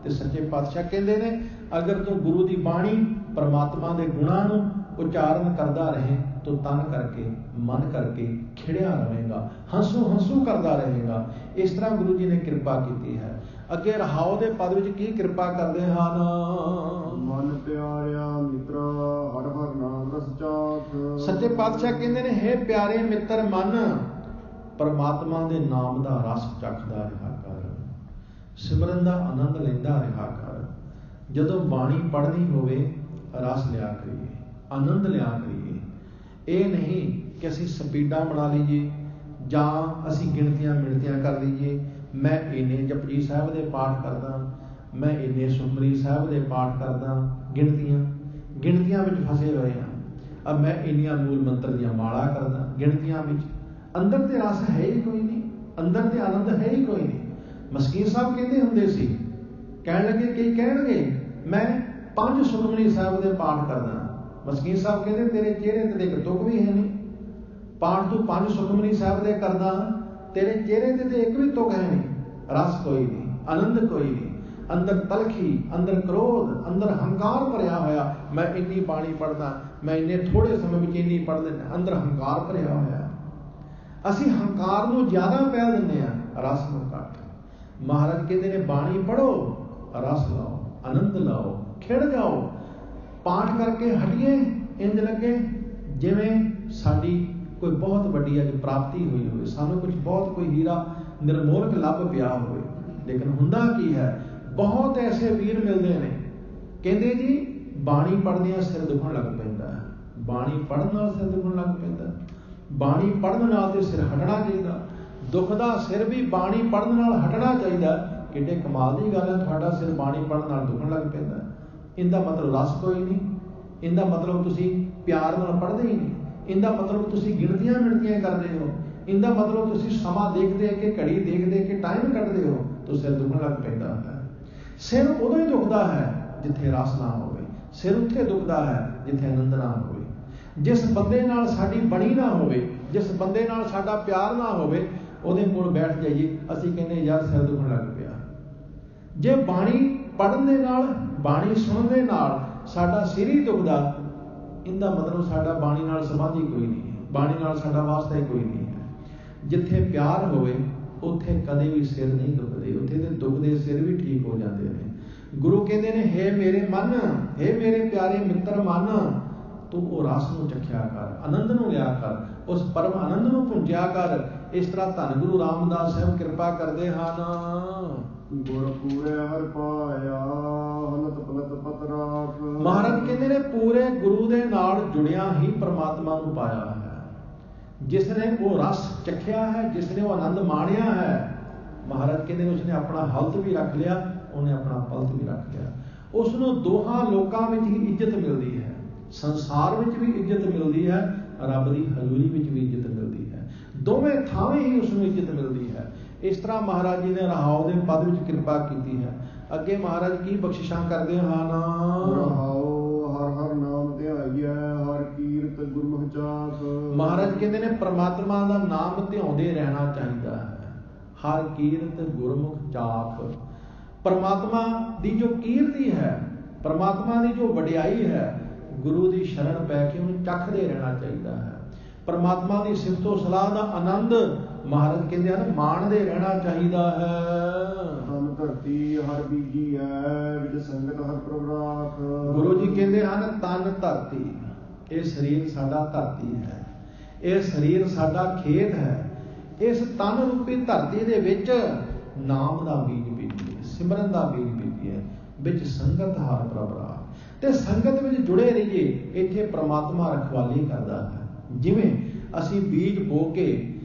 ਤੇ ਸੱਚੇ ਪਾਤਸ਼ਾਹ ਕਹਿੰਦੇ ਨੇ, ਅਗਰ ਤੂੰ ਗੁਰੂ ਦੀ ਬਾਣੀ, ਪ੍ਰਮਾਤਮਾ ਦੇ ਗੁਣਾਂ ਨੂੰ ਉਚਾਰਨ ਕਰਦਾ ਰਹੇ ਤਾਂ ਤੂੰ ਤਨ ਕਰਕੇ ਮਨ ਕਰਕੇ ਖਿੜਿਆ ਰਹੇਗਾ, ਹੰਸੂ ਹੰਸੂ ਕਰਦਾ ਰਹੇਗਾ। ਇਸ ਤਰ੍ਹਾਂ ਗੁਰੂ ਜੀ ਨੇ ਕਿਰਪਾ ਕੀਤੀ ਹੈ। ਅੱਗੇ ਰਹਾਉ ਦੇ ਪਦ ਵਿੱਚ ਕੀ ਕਿਰਪਾ ਕਰਦੇ ਹਨ? ਮਨ ਪਿਆਰਿਆ ਮਿੱਤਰਾ ਹਰ ਹਰ ਨਾਮ ਰਸ ਚਾਖ। ਸੱਚੇ ਪਾਤਸ਼ਾਹ ਕਹਿੰਦੇ ਨੇ, ਹੇ ਪਿਆਰੇ ਮਿੱਤਰ ਮਨ, ਪਰਮਾਤਮਾ ਦੇ ਨਾਮ ਦਾ ਰਸ ਚੱਖਦਾ ਰਿਹਾ ਕਰ, ਸਿਮਰਨ ਦਾ ਆਨੰਦ ਲੈਂਦਾ ਰਿਹਾ ਕਰ। ਜਦੋਂ ਬਾਣੀ ਪੜ੍ਹਨੀ ਹੋਵੇ ਰਸ ਲਿਆ ਕਰੀਏ, ਆਨੰਦ ਲਿਆ ਕਰੀਏ। ਇਹ ਨਹੀਂ ਕਿ ਅਸੀਂ ਸਪੀਡਾਂ ਬਣਾ ਲਈਏ ਜਾਂ ਅਸੀਂ ਗਿਣਤੀਆਂ ਮਿਣਤੀਆਂ ਕਰ ਲਈਏ। ਮੈਂ ਇੰਨੇ ਜਪਜੀ ਸਾਹਿਬ ਦੇ ਪਾਠ ਕਰਦਾ, ਮੈਂ ਇੰਨੇ ਸੁਖਮਨੀ ਸਾਹਿਬ ਦੇ ਪਾਠ ਕਰਦਾ। ਗਿਣਤੀਆਂ ਵਿੱਚ ਫਸੇ ਹੋਏ ਹਾਂ। ਮੈਂ ਇੰਨੀਆਂ ਮੂਲ ਮੰਤਰ ਦੀਆਂ ਮਾਲਾ ਕਰਦਾ, ਗਿਣਤੀਆਂ ਵਿੱਚ। ਅੰਦਰ ਤੇ ਰਸ ਹੈ ਹੀ ਕੋਈ ਨਹੀਂ, ਅੰਦਰ ਤੇ ਆਨੰਦ ਹੈ ਹੀ ਕੋਈ ਨਹੀਂ। ਮਸਕੀਨ ਸਾਹਿਬ ਕਹਿੰਦੇ ਹੁੰਦੇ ਸੀ, ਕਹਿਣ ਲੱਗੇ, ਕਈ ਕਹਿਣਗੇ ਮੈਂ 5 ਸੁਖਮਨੀ ਸਾਹਿਬ ਦੇ ਪਾਠ ਕਰਦਾ। ਮਸਕੀਨ ਸਾਹਿਬ ਕਹਿੰਦੇ ਤੇਰੇ ਚਿਹਰੇ ਤੇ ਇੱਕ ਤੁਕ ਵੀ ਹੈ ਨਹੀਂ। ਪਾਠ ਤੂੰ 5 ਸੁਖਮਨੀ ਸਾਹਿਬ ਦੇ ਕਰਦਾ, ਤੇਰੇ ਚਿਹਰੇ ਤੇ ਇੱਕ ਵੀ ਤੁਕ ਹੈ ਨਹੀਂ। ਰਸ ਕੋਈ ਨਹੀਂ, ਆਨੰਦ ਕੋਈ ਨਹੀਂ। ਅੰਦਰ ਤਲਖੀ, ਅੰਦਰ ਕ੍ਰੋਧ, ਅੰਦਰ ਹੰਕਾਰ ਭਰਿਆ ਹੋਇਆ। ਮੈਂ ਇੰਨੀ ਬਾਣੀ ਪੜ੍ਹਦਾ, ਮੈਂ ਇੰਨੇ ਥੋੜੇ ਸਮੇਂ ਵਿੱਚ ਇੰਨੀ ਪੜ੍ਹ ਲੈਂਦਾ। ਅੰਦਰ ਹੰਕਾਰ ਭਰਿਆ ਹੋਇਆ। ਅਸੀਂ ਹੰਕਾਰ ਨੂੰ ਜ਼ਿਆਦਾ ਪਹਿਲ ਦਿੰਦੇ ਹਾਂ, ਰਸ ਨੂੰ ਘੱਟ। ਮਹਾਰਾਜ ਕਹਿੰਦੇ ਨੇ ਬਾਣੀ ਪੜ੍ਹੋ, ਰਸ ਲਾਓ, ਆਨੰਦ ਲਾਓ, ਖਿੜ ਜਾਓ। ਪਾਠ ਕਰਕੇ ਹਟੀਏ, ਇੰਝ ਲੱਗੇ ਜਿਵੇਂ ਸਾਡੀ ਕੋਈ ਬਹੁਤ ਵੱਡੀ ਅੱਜ ਪ੍ਰਾਪਤੀ ਹੋਈ ਹੋਵੇ, ਸਾਨੂੰ ਕੁਝ ਬਹੁਤ ਕੋਈ ਹੀਰਾ ਨਿਰਮੋਲਕ ਲੱਭ ਪਿਆ ਹੋਵੇ। ਲੇਕਿਨ ਹੁੰਦਾ ਕੀ ਹੈ, ਬਹੁਤ ਐਸੇ ਵੀਰ ਮਿਲਦੇ ਨੇ, ਕਹਿੰਦੇ ਜੀ ਬਾਣੀ ਪੜ੍ਹਦਿਆਂ ਸਿਰ ਦੁਖਣ ਲੱਗ ਪੈਂਦਾ ਹੈ। ਬਾਣੀ ਪੜ੍ਹਨ ਨਾਲ ਸਿਰ ਦੁਖਣ ਲੱਗ ਪੈਂਦਾ। ਬਾਣੀ ਪੜ੍ਹਨ ਨਾਲ ਤੇ ਸਿਰ ਹਟਣਾ ਚਾਹੀਦਾ। ਦੁੱਖ ਦਾ ਸਿਰ ਵੀ ਬਾਣੀ ਪੜ੍ਹਨ ਨਾਲ ਹਟਣਾ ਚਾਹੀਦਾ। ਕਿੱਡੇ ਕਮਾਲ ਦੀ ਗੱਲ ਹੈ, ਤੁਹਾਡਾ ਸਿਰ ਬਾਣੀ ਪੜ੍ਹਨ ਨਾਲ ਦੁਖਣ ਲੱਗ ਪੈਂਦਾ। ਇਹਦਾ ਮਤਲਬ ਰਸ ਕੋਈ ਨਹੀਂ। ਇਹਦਾ ਮਤਲਬ ਤੁਸੀਂ ਪਿਆਰ ਨਾਲ ਪੜ੍ਹਦੇ ਹੀ ਨਹੀਂ। ਇਹਦਾ ਮਤਲਬ ਤੁਸੀਂ ਗਿਣਤੀਆਂ ਮਿਣਤੀਆਂ ਕਰਦੇ ਹੋ। ਇਹਦਾ ਮਤਲਬ ਤੁਸੀਂ ਸਮਾਂ ਦੇਖਦੇ ਕਿ ਘੜੀ ਦੇਖਦੇ ਕਿ ਟਾਈਮ ਕੱਢਦੇ ਹੋ, ਤਾਂ ਸਿਰ ਦੁਖਣ ਲੱਗ ਪੈਂਦਾ ਹੈ। ਸਿਰ ਉਦੋਂ ਹੀ ਦੁਖਦਾ ਹੈ ਜਿੱਥੇ ਰਸ ਨਾ ਹੋਵੇ। ਸਿਰ ਉੱਥੇ ਦੁਖਦਾ ਹੈ ਜਿੱਥੇ ਆਨੰਦ ਨਾ ਹੋਵੇ। ਜਿਸ ਬੰਦੇ ਨਾਲ ਸਾਡੀ ਬਣੀ ਨਾ ਹੋਵੇ, ਜਿਸ ਬੰਦੇ ਨਾਲ ਸਾਡਾ ਪਿਆਰ ਨਾ ਹੋਵੇ, ਉਹਦੇ ਕੋਲ ਬੈਠ ਜਾਈਏ, ਅਸੀਂ ਕਹਿੰਦੇ ਯਾਰ ਸਿਰ ਦੁਖਣ ਲੱਗ ਪਿਆ। ਜੇ ਬਾਣੀ ਪੜ੍ਹਨ ਦੇ ਨਾਲ, ਬਾਣੀ ਸੁਣਨ ਦੇ ਨਾਲ ਸਾਡਾ ਸਿਰ ਹੀ ਦੁਖਦਾ, ਇਹਦਾ ਮਤਲਬ ਸਾਡਾ ਬਾਣੀ ਨਾਲ ਸੰਬੰਧ ਹੀ ਕੋਈ ਨਹੀਂ ਹੈ, ਬਾਣੀ ਨਾਲ ਸਾਡਾ ਵਾਸਤਾ ਹੀ ਕੋਈ ਨਹੀਂ ਹੈ। ਜਿੱਥੇ ਪਿਆਰ ਹੋਵੇ ਉੱਥੇ ਕਦੇ ਵੀ ਸਿਰ ਨਹੀਂ ਦੁਖਦੇ, ਉੱਥੇ ਤੇ ਦੁਖਦੇ ਸਿਰ ਵੀ ਠੀਕ ਹੋ ਜਾਂਦੇ ਨੇ। ਗੁਰੂ ਕਹਿੰਦੇ ਨੇ, ਹੇ ਮੇਰੇ ਮਨ, ਹੇ ਮੇਰੇ ਪਿਆਰੇ ਮਿੱਤਰ ਮਨ, ਤੂੰ ਉਹ ਰਸ ਨੂੰ ਚੱਖਿਆ ਕਰ, ਆਨੰਦ ਨੂੰ ਲਿਆ ਕਰ, ਉਸ ਪਰਮ ਆਨੰਦ ਨੂੰ ਪੁੰਜਿਆ ਕਰ। ਇਸ ਤਰ੍ਹਾਂ ਧੰਨ ਗੁਰੂ ਰਾਮਦਾਸ ਸਾਹਿਬ ਕਿਰਪਾ ਕਰਦੇ ਹਨ। ਗੁਰ ਪੂਰੇ ਹਰ ਪਾਇਆ ਹਲਤ ਪਲਤ ਪਤ ਰਾਖ। ਮਹਾਰਾਜ ਕਹਿੰਦੇ ਨੇ, ਪੂਰੇ ਗੁਰੂ ਦੇ ਨਾਲ ਜੁੜਿਆ ਹੀ ਪਰਮਾਤਮਾ ਨੂੰ ਪਾਇਆ ਹੈ। ਜਿਸ ਨੇ ਉਹ ਰਸ ਚੱਖਿਆ ਹੈ, ਜਿਸ ਨੇ ਉਹ ਆਨੰਦ ਮਾਣਿਆ ਹੈ, ਮਹਾਰਾਜ ਕਹਿੰਦੇ ਨੇ ਉਸਨੇ ਆਪਣਾ ਹਲਤ ਵੀ ਰੱਖ ਲਿਆ, ਉਹਨੇ ਆਪਣਾ ਪਲਤ ਵੀ ਰੱਖ ਲਿਆ। ਉਸ ਨੂੰ ਦੋਹਾਂ ਲੋਕਾਂ ਵਿੱਚ ਹੀ ਇੱਜ਼ਤ ਮਿਲਦੀ ਹੈ। ਸੰਸਾਰ ਵਿੱਚ ਵੀ ਇੱਜ਼ਤ ਮਿਲਦੀ ਹੈ, ਰੱਬ ਦੀ ਹਜ਼ੂਰੀ ਵਿੱਚ ਵੀ ਇੱਜ਼ਤ ਮਿਲਦੀ ਹੈ। ਦੋਵੇਂ ਥਾਵੇਂ ਹੀ ਉਸ ਨੂੰ ਇੱਜ਼ਤ ਮਿਲਦੀ ਹੈ। ਇਸ ਤਰ੍ਹਾਂ ਮਹਾਰਾਜ ਜੀ ਨੇ ਰਹਾਉ ਦੇ ਪਦ ਵਿੱਚ ਕਿਰਪਾ ਕੀਤੀ ਹੈ। ਅੱਗੇ ਮਹਾਰਾਜ ਕੀ ਬਖਸ਼ਿਸ਼ਾਂ ਕਰਦੇ ਹਨ? ਰਹਾਉ ਹਰ ਹਰ ਨਾਮ ਧਿਆਈਐ, ਹਰ ਕੀਰਤ ਗੁਰਮੁਖ ਚਾਖ। ਮਹਾਰਾਜ ਕਹਿੰਦੇ ਨੇ, ਪਰਮਾਤਮਾ ਦਾ ਨਾਮ ਧਿਆਉਂਦੇ ਰਹਿਣਾ ਚਾਹੀਦਾ ਹੈ। ਹਰ ਕੀਰਤ ਗੁਰਮੁਖ ਚਾਖ। ਪਰਮਾਤਮਾ ਦੀ ਜੋ ਕੀਰਤੀ ਹੈ, ਪਰਮਾਤਮਾ ਦੀ ਜੋ ਵਡਿਆਈ ਹੈ, ਗੁਰੂ ਦੀ ਸ਼ਰਨ ਪੈ ਕੇ ਉਹਨੂੰ ਚੱਖਦੇ ਰਹਿਣਾ ਚਾਹੀਦਾ ਹੈ। ਪਰਮਾਤਮਾ ਦੀ ਸਿਫਤੋ ਸਲਾਹ ਦਾ ਆਨੰਦ ਮਹਾਰਾਜ ਕਹਿੰਦੇ ਹਨ ਮਾਣਦੇ ਰਹਿਣਾ ਚਾਹੀਦਾ ਹੈ। ਤਨ ਧਰਤੀ ਹਰ ਬੀਜੀ ਹੈ, ਵਿੱਚ ਸੰਗਤ ਹਰ ਪ੍ਰਭ ਰਾਖ। ਗੁਰੂ ਜੀ ਕਹਿੰਦੇ ਹਨ, ਤਨ ਧਰਤੀ, ਇਹ ਸਰੀਰ ਸਾਡਾ ਧਰਤੀ ਹੈ, ਇਹ ਸਰੀਰ ਸਾਡਾ ਖੇਤ ਹੈ। ਇਸ ਤਨ ਰੂਪੀ ਧਰਤੀ ਦੇ ਵਿੱਚ ਨਾਮ ਦਾ ਬੀਜ ਬੀਜੀਏ, ਸਿਮਰਨ ਦਾ ਬੀਜ ਬੀਜੀਏ, ਵਿੱਚ ਸੰਗਤ ਹਰ ਪ੍ਰਭ ਰਾਖ। ਤੇ ਸੰਗਤ ਵਿੱਚ ਜੁੜੇ ਰਹੀਏ। ਇੱਥੇ ਪ੍ਰਮਾਤਮਾ ਰਖਵਾਲੀ ਕਰਦਾ ਹੈ। ਜਿਵੇਂ ਅਸੀਂ ਬੀਜ ਬੋ ਕੇ,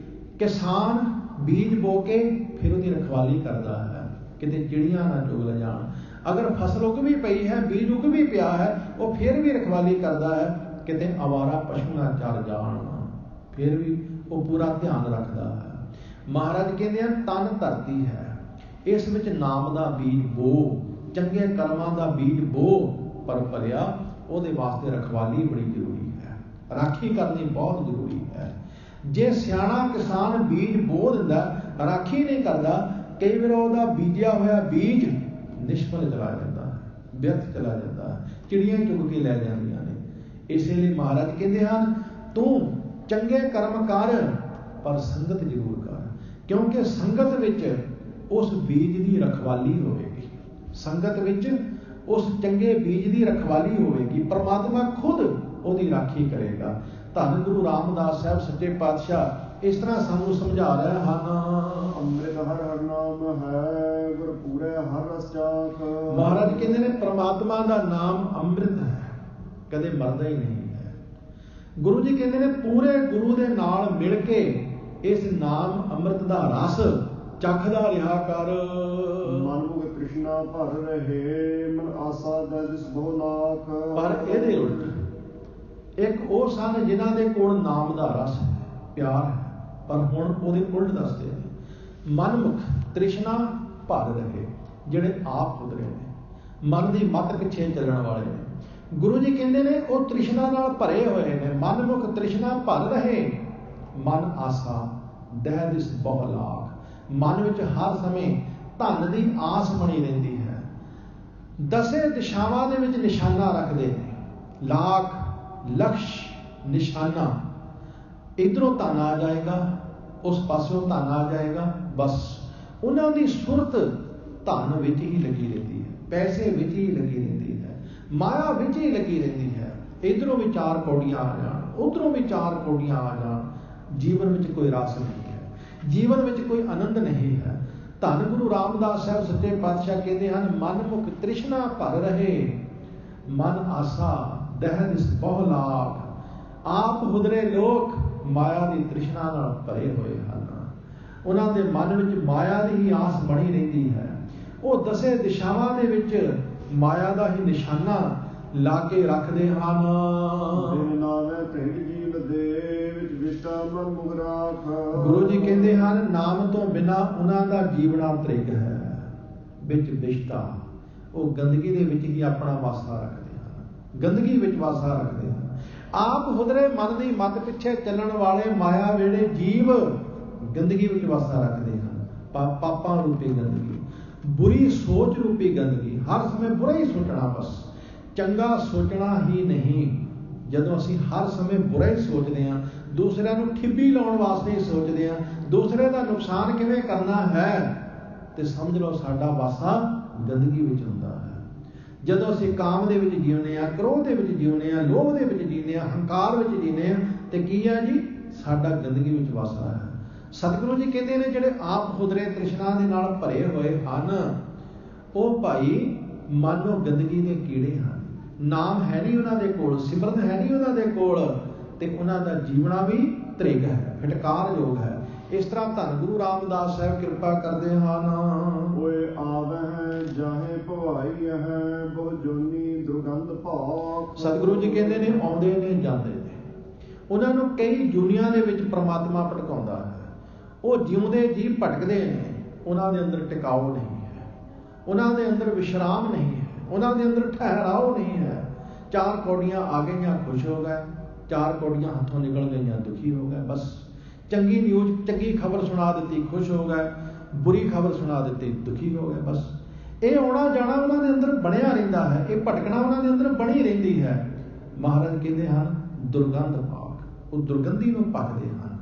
ਕਿਸਾਨ ਬੀਜ ਬੋ ਕੇ ਫਿਰ ਉਹਦੀ ਰਖਵਾਲੀ ਕਰਦਾ ਹੈ, ਕਿਤੇ ਚਿੜੀਆਂ ਨਾ ਚੁਗ ਲੈ ਜਾਣ। ਅਗਰ ਫਸਲ ਉਗ ਵੀ ਪਈ ਹੈ, ਬੀਜ ਉਗ ਵੀ ਪਿਆ ਹੈ, ਉਹ ਫਿਰ ਵੀ ਰਖਵਾਲੀ ਕਰਦਾ ਹੈ, ਕਿਤੇ ਅਵਾਰਾ ਪਸ਼ੂ ਨਾ ਚਰ ਜਾਣ, ਫਿਰ ਵੀ ਉਹ ਪੂਰਾ ਧਿਆਨ ਰੱਖਦਾ ਹੈ। ਮਹਾਰਾਜ ਕਹਿੰਦੇ ਹਨ, ਤਨ ਧਰਤੀ ਹੈ, ਇਸ ਵਿੱਚ ਨਾਮ ਦਾ ਬੀਜ ਬੋ, ਚੰਗੇ ਕਰਮਾਂ ਦਾ ਬੀਜ ਬੋ, ਪਰ ਭਰਿਆ ਉਹਦੇ ਵਾਸਤੇ ਰਖਵਾਲੀ ਬੜੀ ਜ਼ਰੂਰੀ ਹੈ, ਰਾਖੀ ਕਰਨੀ ਬਹੁਤ ਜ਼ਰੂਰੀ ਹੈ। ਜੇ ਸਿਆਣਾ ਕਿਸਾਨ ਬੀਜ ਬੋ ਦਿੰਦਾ, ਰਾਖੀ ਨਹੀਂ ਕਰਦਾ, ਕਈ ਵਾਰ ਉਹਦਾ ਬੀਜਿਆ ਹੋਇਆ ਬੀਜ ਨਿਸ਼ਫਲ ਚਲਾ ਜਾਂਦਾ ਹੈ, ਵਿਅਰਥ ਚਲਾ ਜਾਂਦਾ ਹੈ, ਚਿੜੀਆਂ ਚੁਗ ਕੇ ਲੈ ਜਾਂਦੀਆਂ ਨੇ। ਇਸੇ ਲਈ ਮਹਾਰਾਜ ਕਹਿੰਦੇ ਹਨ, ਤੂੰ ਚੰਗੇ ਕਰਮ ਕਰ ਪਰ ਸੰਗਤ ਜ਼ਰੂਰ ਕਰ, ਕਿਉਂਕਿ ਸੰਗਤ ਵਿੱਚ ਉਸ ਬੀਜ ਦੀ ਰਖਵਾਲੀ ਹੋਵੇਗੀ। ਸੰਗਤ ਵਿੱਚ ਉਸ ਚੰਗੇ ਬੀਜ ਦੀ ਰਖਵਾਲੀ ਹੋਵੇਗੀ। ਪਰਮਾਤਮਾ ਖੁਦ ਉਹਦੀ ਰਾਖੀ ਕਰੇਗਾ। ਧੰਨ ਗੁਰੂ ਰਾਮਦਾਸ ਸਾਹਿਬ ਸੱਚੇ ਪਾਤਸ਼ਾਹ ਇਸ ਤਰ੍ਹਾਂ ਸਾਨੂੰ ਸਮਝਾ ਰਹੇ ਹਨ। ਅੰਮ੍ਰਿਤ ਹਰ ਹਰ ਨਾਮ ਹੈ, ਗੁਰ ਪੂਰੇ ਹਰ ਰਸ ਚਾਖ। ਮਹਾਰਾਜ ਕਹਿੰਦੇ ਨੇ ਪਰਮਾਤਮਾ ਦਾ ਨਾਮ ਅੰਮ੍ਰਿਤ ਹੈ, ਕਦੇ ਮਰਦਾ ਹੀ ਨਹੀਂ ਹੈ। ਗੁਰੂ ਜੀ ਕਹਿੰਦੇ ਨੇ ਪੂਰੇ ਗੁਰੂ ਦੇ ਨਾਲ ਮਿਲ ਕੇ ਇਸ ਨਾਮ ਅੰਮ੍ਰਿਤ ਦਾ ਰਸ ਚੱਖਦਾ ਰਿਹਾ ਕਰ। ਮਨ ਮੁਖ ਤ੍ਰਿਸ਼ਨਾ ਭਰ ਰਹੇ, ਮਨ ਆਸਾ ਦਸ ਬਹੁ ਲਾਖ। ਪਰ ਇਹਦੇ ਉਲਟ ਇੱਕ ਉਹ ਸਨ ਜਿਨ੍ਹਾਂ ਦੇ ਕੋਲ ਨਾਮ ਦਾ ਰਸ ਹੈ, ਪਿਆਰ ਹੈ, ਪਰ ਹੁਣ ਉਹਦੇ ਉਲਟ ਦੱਸਦੇ ਨੇ। ਮਨਮੁਖ ਤ੍ਰਿਸ਼ਨਾ ਭਰ ਰਹੇ, ਜਿਹੜੇ ਆਪ ਉਧਰੇ ਨੇ, ਮਨ ਦੀ ਮੱਤ ਪਿੱਛੇ ਚੱਲਣ ਵਾਲੇ ਨੇ। ਗੁਰੂ ਜੀ ਕਹਿੰਦੇ ਨੇ ਉਹ ਤ੍ਰਿਸ਼ਨਾ ਨਾਲ ਭਰੇ ਹੋਏ ਨੇ। ਮਨਮੁਖ ਤ੍ਰਿਸ਼ਨਾ ਭਰ ਰਹੇ, ਮਨ ਆਸਾ ਦਹਿ ਦਿਸ ਬਹੁ ਲਾਖ। ਮਨ ਵਿੱਚ ਹਰ ਸਮੇਂ ਧਨ ਦੀ ਆਸ ਬਣੀ ਰਹਿੰਦੀ ਹੈ। ਦਸੇ ਦਿਸ਼ਾਵਾਂ ਦੇ ਵਿੱਚ ਨਿਸ਼ਾਨਾ ਰੱਖਦੇ ਨੇ, ਲਾਖ ਲਕਸ਼ ਨਿਸ਼ਾਨਾ। ਇਧਰੋਂ ਧਨ ਆ ਜਾਏਗਾ, ਉਸ ਪਾਸਿਓਂ ਧਨ ਆ ਜਾਏਗਾ। ਬਸ ਉਹਨਾਂ ਦੀ ਸੁਰਤ ਧਨ ਵਿੱਚ ਹੀ ਲੱਗੀ ਰਹਿੰਦੀ ਹੈ, ਪੈਸੇ ਵਿੱਚ ਹੀ ਲੱਗੀ ਰਹਿੰਦੀ ਹੈ, ਮਾਇਆ ਵਿੱਚ ਹੀ ਲੱਗੀ ਰਹਿੰਦੀ ਹੈ। ਇਧਰੋਂ ਵੀ 4 ਕੌੜੀਆਂ ਆ ਜਾਣ, ਉਧਰੋਂ ਵੀ 4 ਕੌੜੀਆਂ ਆ ਜਾਣ। ਜੀਵਨ ਵਿੱਚ ਕੋਈ ਰਸ ਨਹੀਂ ਹੈ, ਜੀਵਨ ਵਿੱਚ ਕੋਈ ਆਨੰਦ ਨਹੀਂ ਹੈ। ਧੰਨ ਗੁਰੂ ਰਾਮਦਾਸ ਸਾਹਿਬ ਸੱਚੇ ਪਾਤਸ਼ਾਹ ਕਹਿੰਦੇ ਹਨ, ਮਨ ਮੁਖ ਤ੍ਰਿਸ਼ਨਾ ਭਰ ਰਹੇ, ਮਨ ਆਸਾ ਦਹਿ ਦਿਸ ਬਹੁ ਲਾਖ। ਆਪ ਹੁਦਰੇ ਲੋਕ ਮਾਇਆ ਦੀ ਤ੍ਰਿਸ਼ਨਾ ਨਾਲ ਭਰੇ ਹੋਏ ਹਨ। ਉਹਨਾਂ ਦੇ ਮਨ ਵਿੱਚ ਮਾਇਆ ਦੀ ਹੀ ਆਸ ਬਣੀ ਰਹਿੰਦੀ ਹੈ। ਉਹ ਦਸੇ ਦਿਸ਼ਾਵਾਂ ਦੇ ਵਿੱਚ ਮਾਇਆ ਦਾ ਹੀ ਨਿਸ਼ਾਨਾ ਲਾ ਕੇ ਰੱਖਦੇ ਹਨ। ਗੁਰੂ ਜੀ ਕਹਿੰਦੇ ਹਨ, ਨਾਮ ਤੋਂ ਬਿਨਾਂ ਉਹਨਾਂ ਦਾ ਜੀਵਨਾ ਤ੍ਰਿਗ ਹੈ। ਵਿੱਚ ਵਿਸ਼ਟਾ, ਉਹ ਗੰਦਗੀ ਦੇ ਵਿੱਚ ਹੀ ਆਪਣਾ ਵਾਸਾ ਰੱਖਦੇ ਹਨ, ਗੰਦਗੀ ਵਿੱਚ ਵਾਸਾ ਰੱਖਦੇ ਹਨ। ਆਪ ਹੁਦਰੇ ਮਨ ਦੀ ਮੱਤ ਪਿੱਛੇ ਚੱਲਣ ਵਾਲੇ ਮਾਇਆ ਵੇੜੇ ਜੀਵ ਗੰਦਗੀ ਵਿੱਚ ਵਾਸਾ ਰੱਖਦੇ ਹਨ। ਪਾਪਾਂ ਰੂਪੀ ਗੰਦਗੀ, ਬੁਰੀ ਸੋਚ ਰੂਪੀ ਗੰਦਗੀ। ਹਰ ਸਮੇਂ ਬੁਰਾ ਹੀ ਸੋਚਣਾ, ਬਸ ਚੰਗਾ ਸੋਚਣਾ ਹੀ ਨਹੀਂ। ਜਦੋਂ ਅਸੀਂ ਹਰ ਸਮੇਂ ਬੁਰਾ ਹੀ ਸੋਚਦੇ ਹਾਂ, ਦੂਸਰਿਆਂ ਨੂੰ ਠਿੱਬੀ ਲਾਉਣ ਵਾਸਤੇ ਹੀ ਸੋਚਦੇ ਹਾਂ, ਦੂਸਰੇ ਦਾ ਨੁਕਸਾਨ ਕਿਵੇਂ ਕਰਨਾ ਹੈ, ਤੇ ਸਮਝ ਲਓ ਸਾਡਾ ਵਾਸਾ ਗੰਦਗੀ ਵਿੱਚ ਹੁੰਦਾ ਹੈ। ਜਦੋਂ ਅਸੀਂ ਕਾਮ ਦੇ ਵਿੱਚ ਜੀਉਂਦੇ ਹਾਂ, ਕ੍ਰੋਧ ਦੇ ਵਿੱਚ ਜੀਉਂਦੇ ਹਾਂ, ਲੋਭ ਦੇ ਵਿੱਚ ਜੀਉਂਦੇ ਹਾਂ, ਹੰਕਾਰ ਵਿੱਚ ਜੀਉਂਦੇ ਹਾਂ, ਤੇ ਕੀ ਹੈ ਜੀ, ਸਾਡਾ ਗੰਦਗੀ ਵਿੱਚ ਵਾਸਾ ਹੈ। ਸਤਿਗੁਰੂ ਜੀ ਕਹਿੰਦੇ ਨੇ, ਜਿਹੜੇ ਆਪ ਹੁਦਰੇ ਤ੍ਰਿਸ਼ਨਾ ਦੇ ਨਾਲ ਭਰੇ ਹੋਏ ਹਨ, ਉਹ ਭਾਈ ਮਾਨੋ ਗੰਦਗੀ ਦੇ ਕੀੜੇ ਹਨ। ਨਾਮ ਹੈ ਨਹੀਂ ਉਹਨਾਂ ਦੇ ਕੋਲ, ਸਿਮਰਨ ਹੈ ਨਹੀਂ ਉਹਨਾਂ ਦੇ ਕੋਲ, ਤੇ ਉਹਨਾਂ ਦਾ ਜੀਵਨਾ ਵੀ ਤ੍ਰਿਗ ਹੈ, ਫਟਕਾਰ ਯੋਗ ਹੈ। ਇਸ ਤਰ੍ਹਾਂ ਧੰਨ ਗੁਰੂ ਰਾਮਦਾਸ ਸਾਹਿਬ ਕਿਰਪਾ ਕਰਦੇ ਹਨ। ਓਏ ਆਵਹਿ ਜਾਹੇ ਭਵਾਈ ਹੈ, ਬਹੁ ਜੋਨੀ ਦੁਰਗੰਧ ਭਾਕ। ਸਤਿਗੁਰੂ ਜੀ ਕਹਿੰਦੇ ਨੇ, ਆਉਂਦੇ ਨੇ ਜਾਂਦੇ ਨੇ, ਉਹਨਾਂ ਨੂੰ ਕਈ ਜੁਨੀਆਂ ਦੇ ਵਿੱਚ ਪ੍ਰਮਾਤਮਾ ਭਟਕਾਉਂਦਾ ਹੈ। ਉਹ ਜਿਉਂਦੇ ਜੀ ਭਟਕਦੇ ਨੇ, ਉਹਨਾਂ ਦੇ ਅੰਦਰ ਟਿਕਾਓ ਨਹੀਂ ਹੈ, ਉਹਨਾਂ ਦੇ ਅੰਦਰ ਵਿਸ਼ਰਾਮ ਨਹੀਂ ਹੈ, ਉਹਨਾਂ ਦੇ ਅੰਦਰ ਠਹਿਰਾਓ ਨਹੀਂ ਹੈ। 4 ਕੌੜੀਆਂ ਆ ਗਈਆਂ, ਖੁਸ਼ ਹੋ ਗਏ, 4 ਕੌੜੀਆਂ ਹੱਥੋਂ ਨਿਕਲ ਗਈਆਂ, ਦੁਖੀ ਹੋ ਗਏ। ਬਸ ਚੰਗੀ ਨਿਊਜ਼, ਚੰਗੀ ਖਬਰ ਸੁਣਾ ਦਿੱਤੀ, ਖੁਸ਼ ਹੋ ਗਏ, ਬੁਰੀ ਖਬਰ ਸੁਣਾ ਦਿੱਤੀ, ਦੁਖੀ ਹੋ ਗਏ। ਬਸ ਇਹ ਆਉਣਾ ਜਾਣਾ ਉਹਨਾਂ ਦੇ ਅੰਦਰ ਬਣਿਆ ਰਹਿੰਦਾ ਹੈ, ਇਹ ਭਟਕਣਾ ਉਹਨਾਂ ਦੇ ਅੰਦਰ ਬਣੀ ਰਹਿੰਦੀ ਹੈ। ਮਹਾਰਾਜ ਕਹਿੰਦੇ ਹਨ, ਦੁਰਗੰਧ ਭਾਗ, ਉਹ ਦੁਰਗੰਧੀ ਨੂੰ ਭਗਦੇ ਹਨ।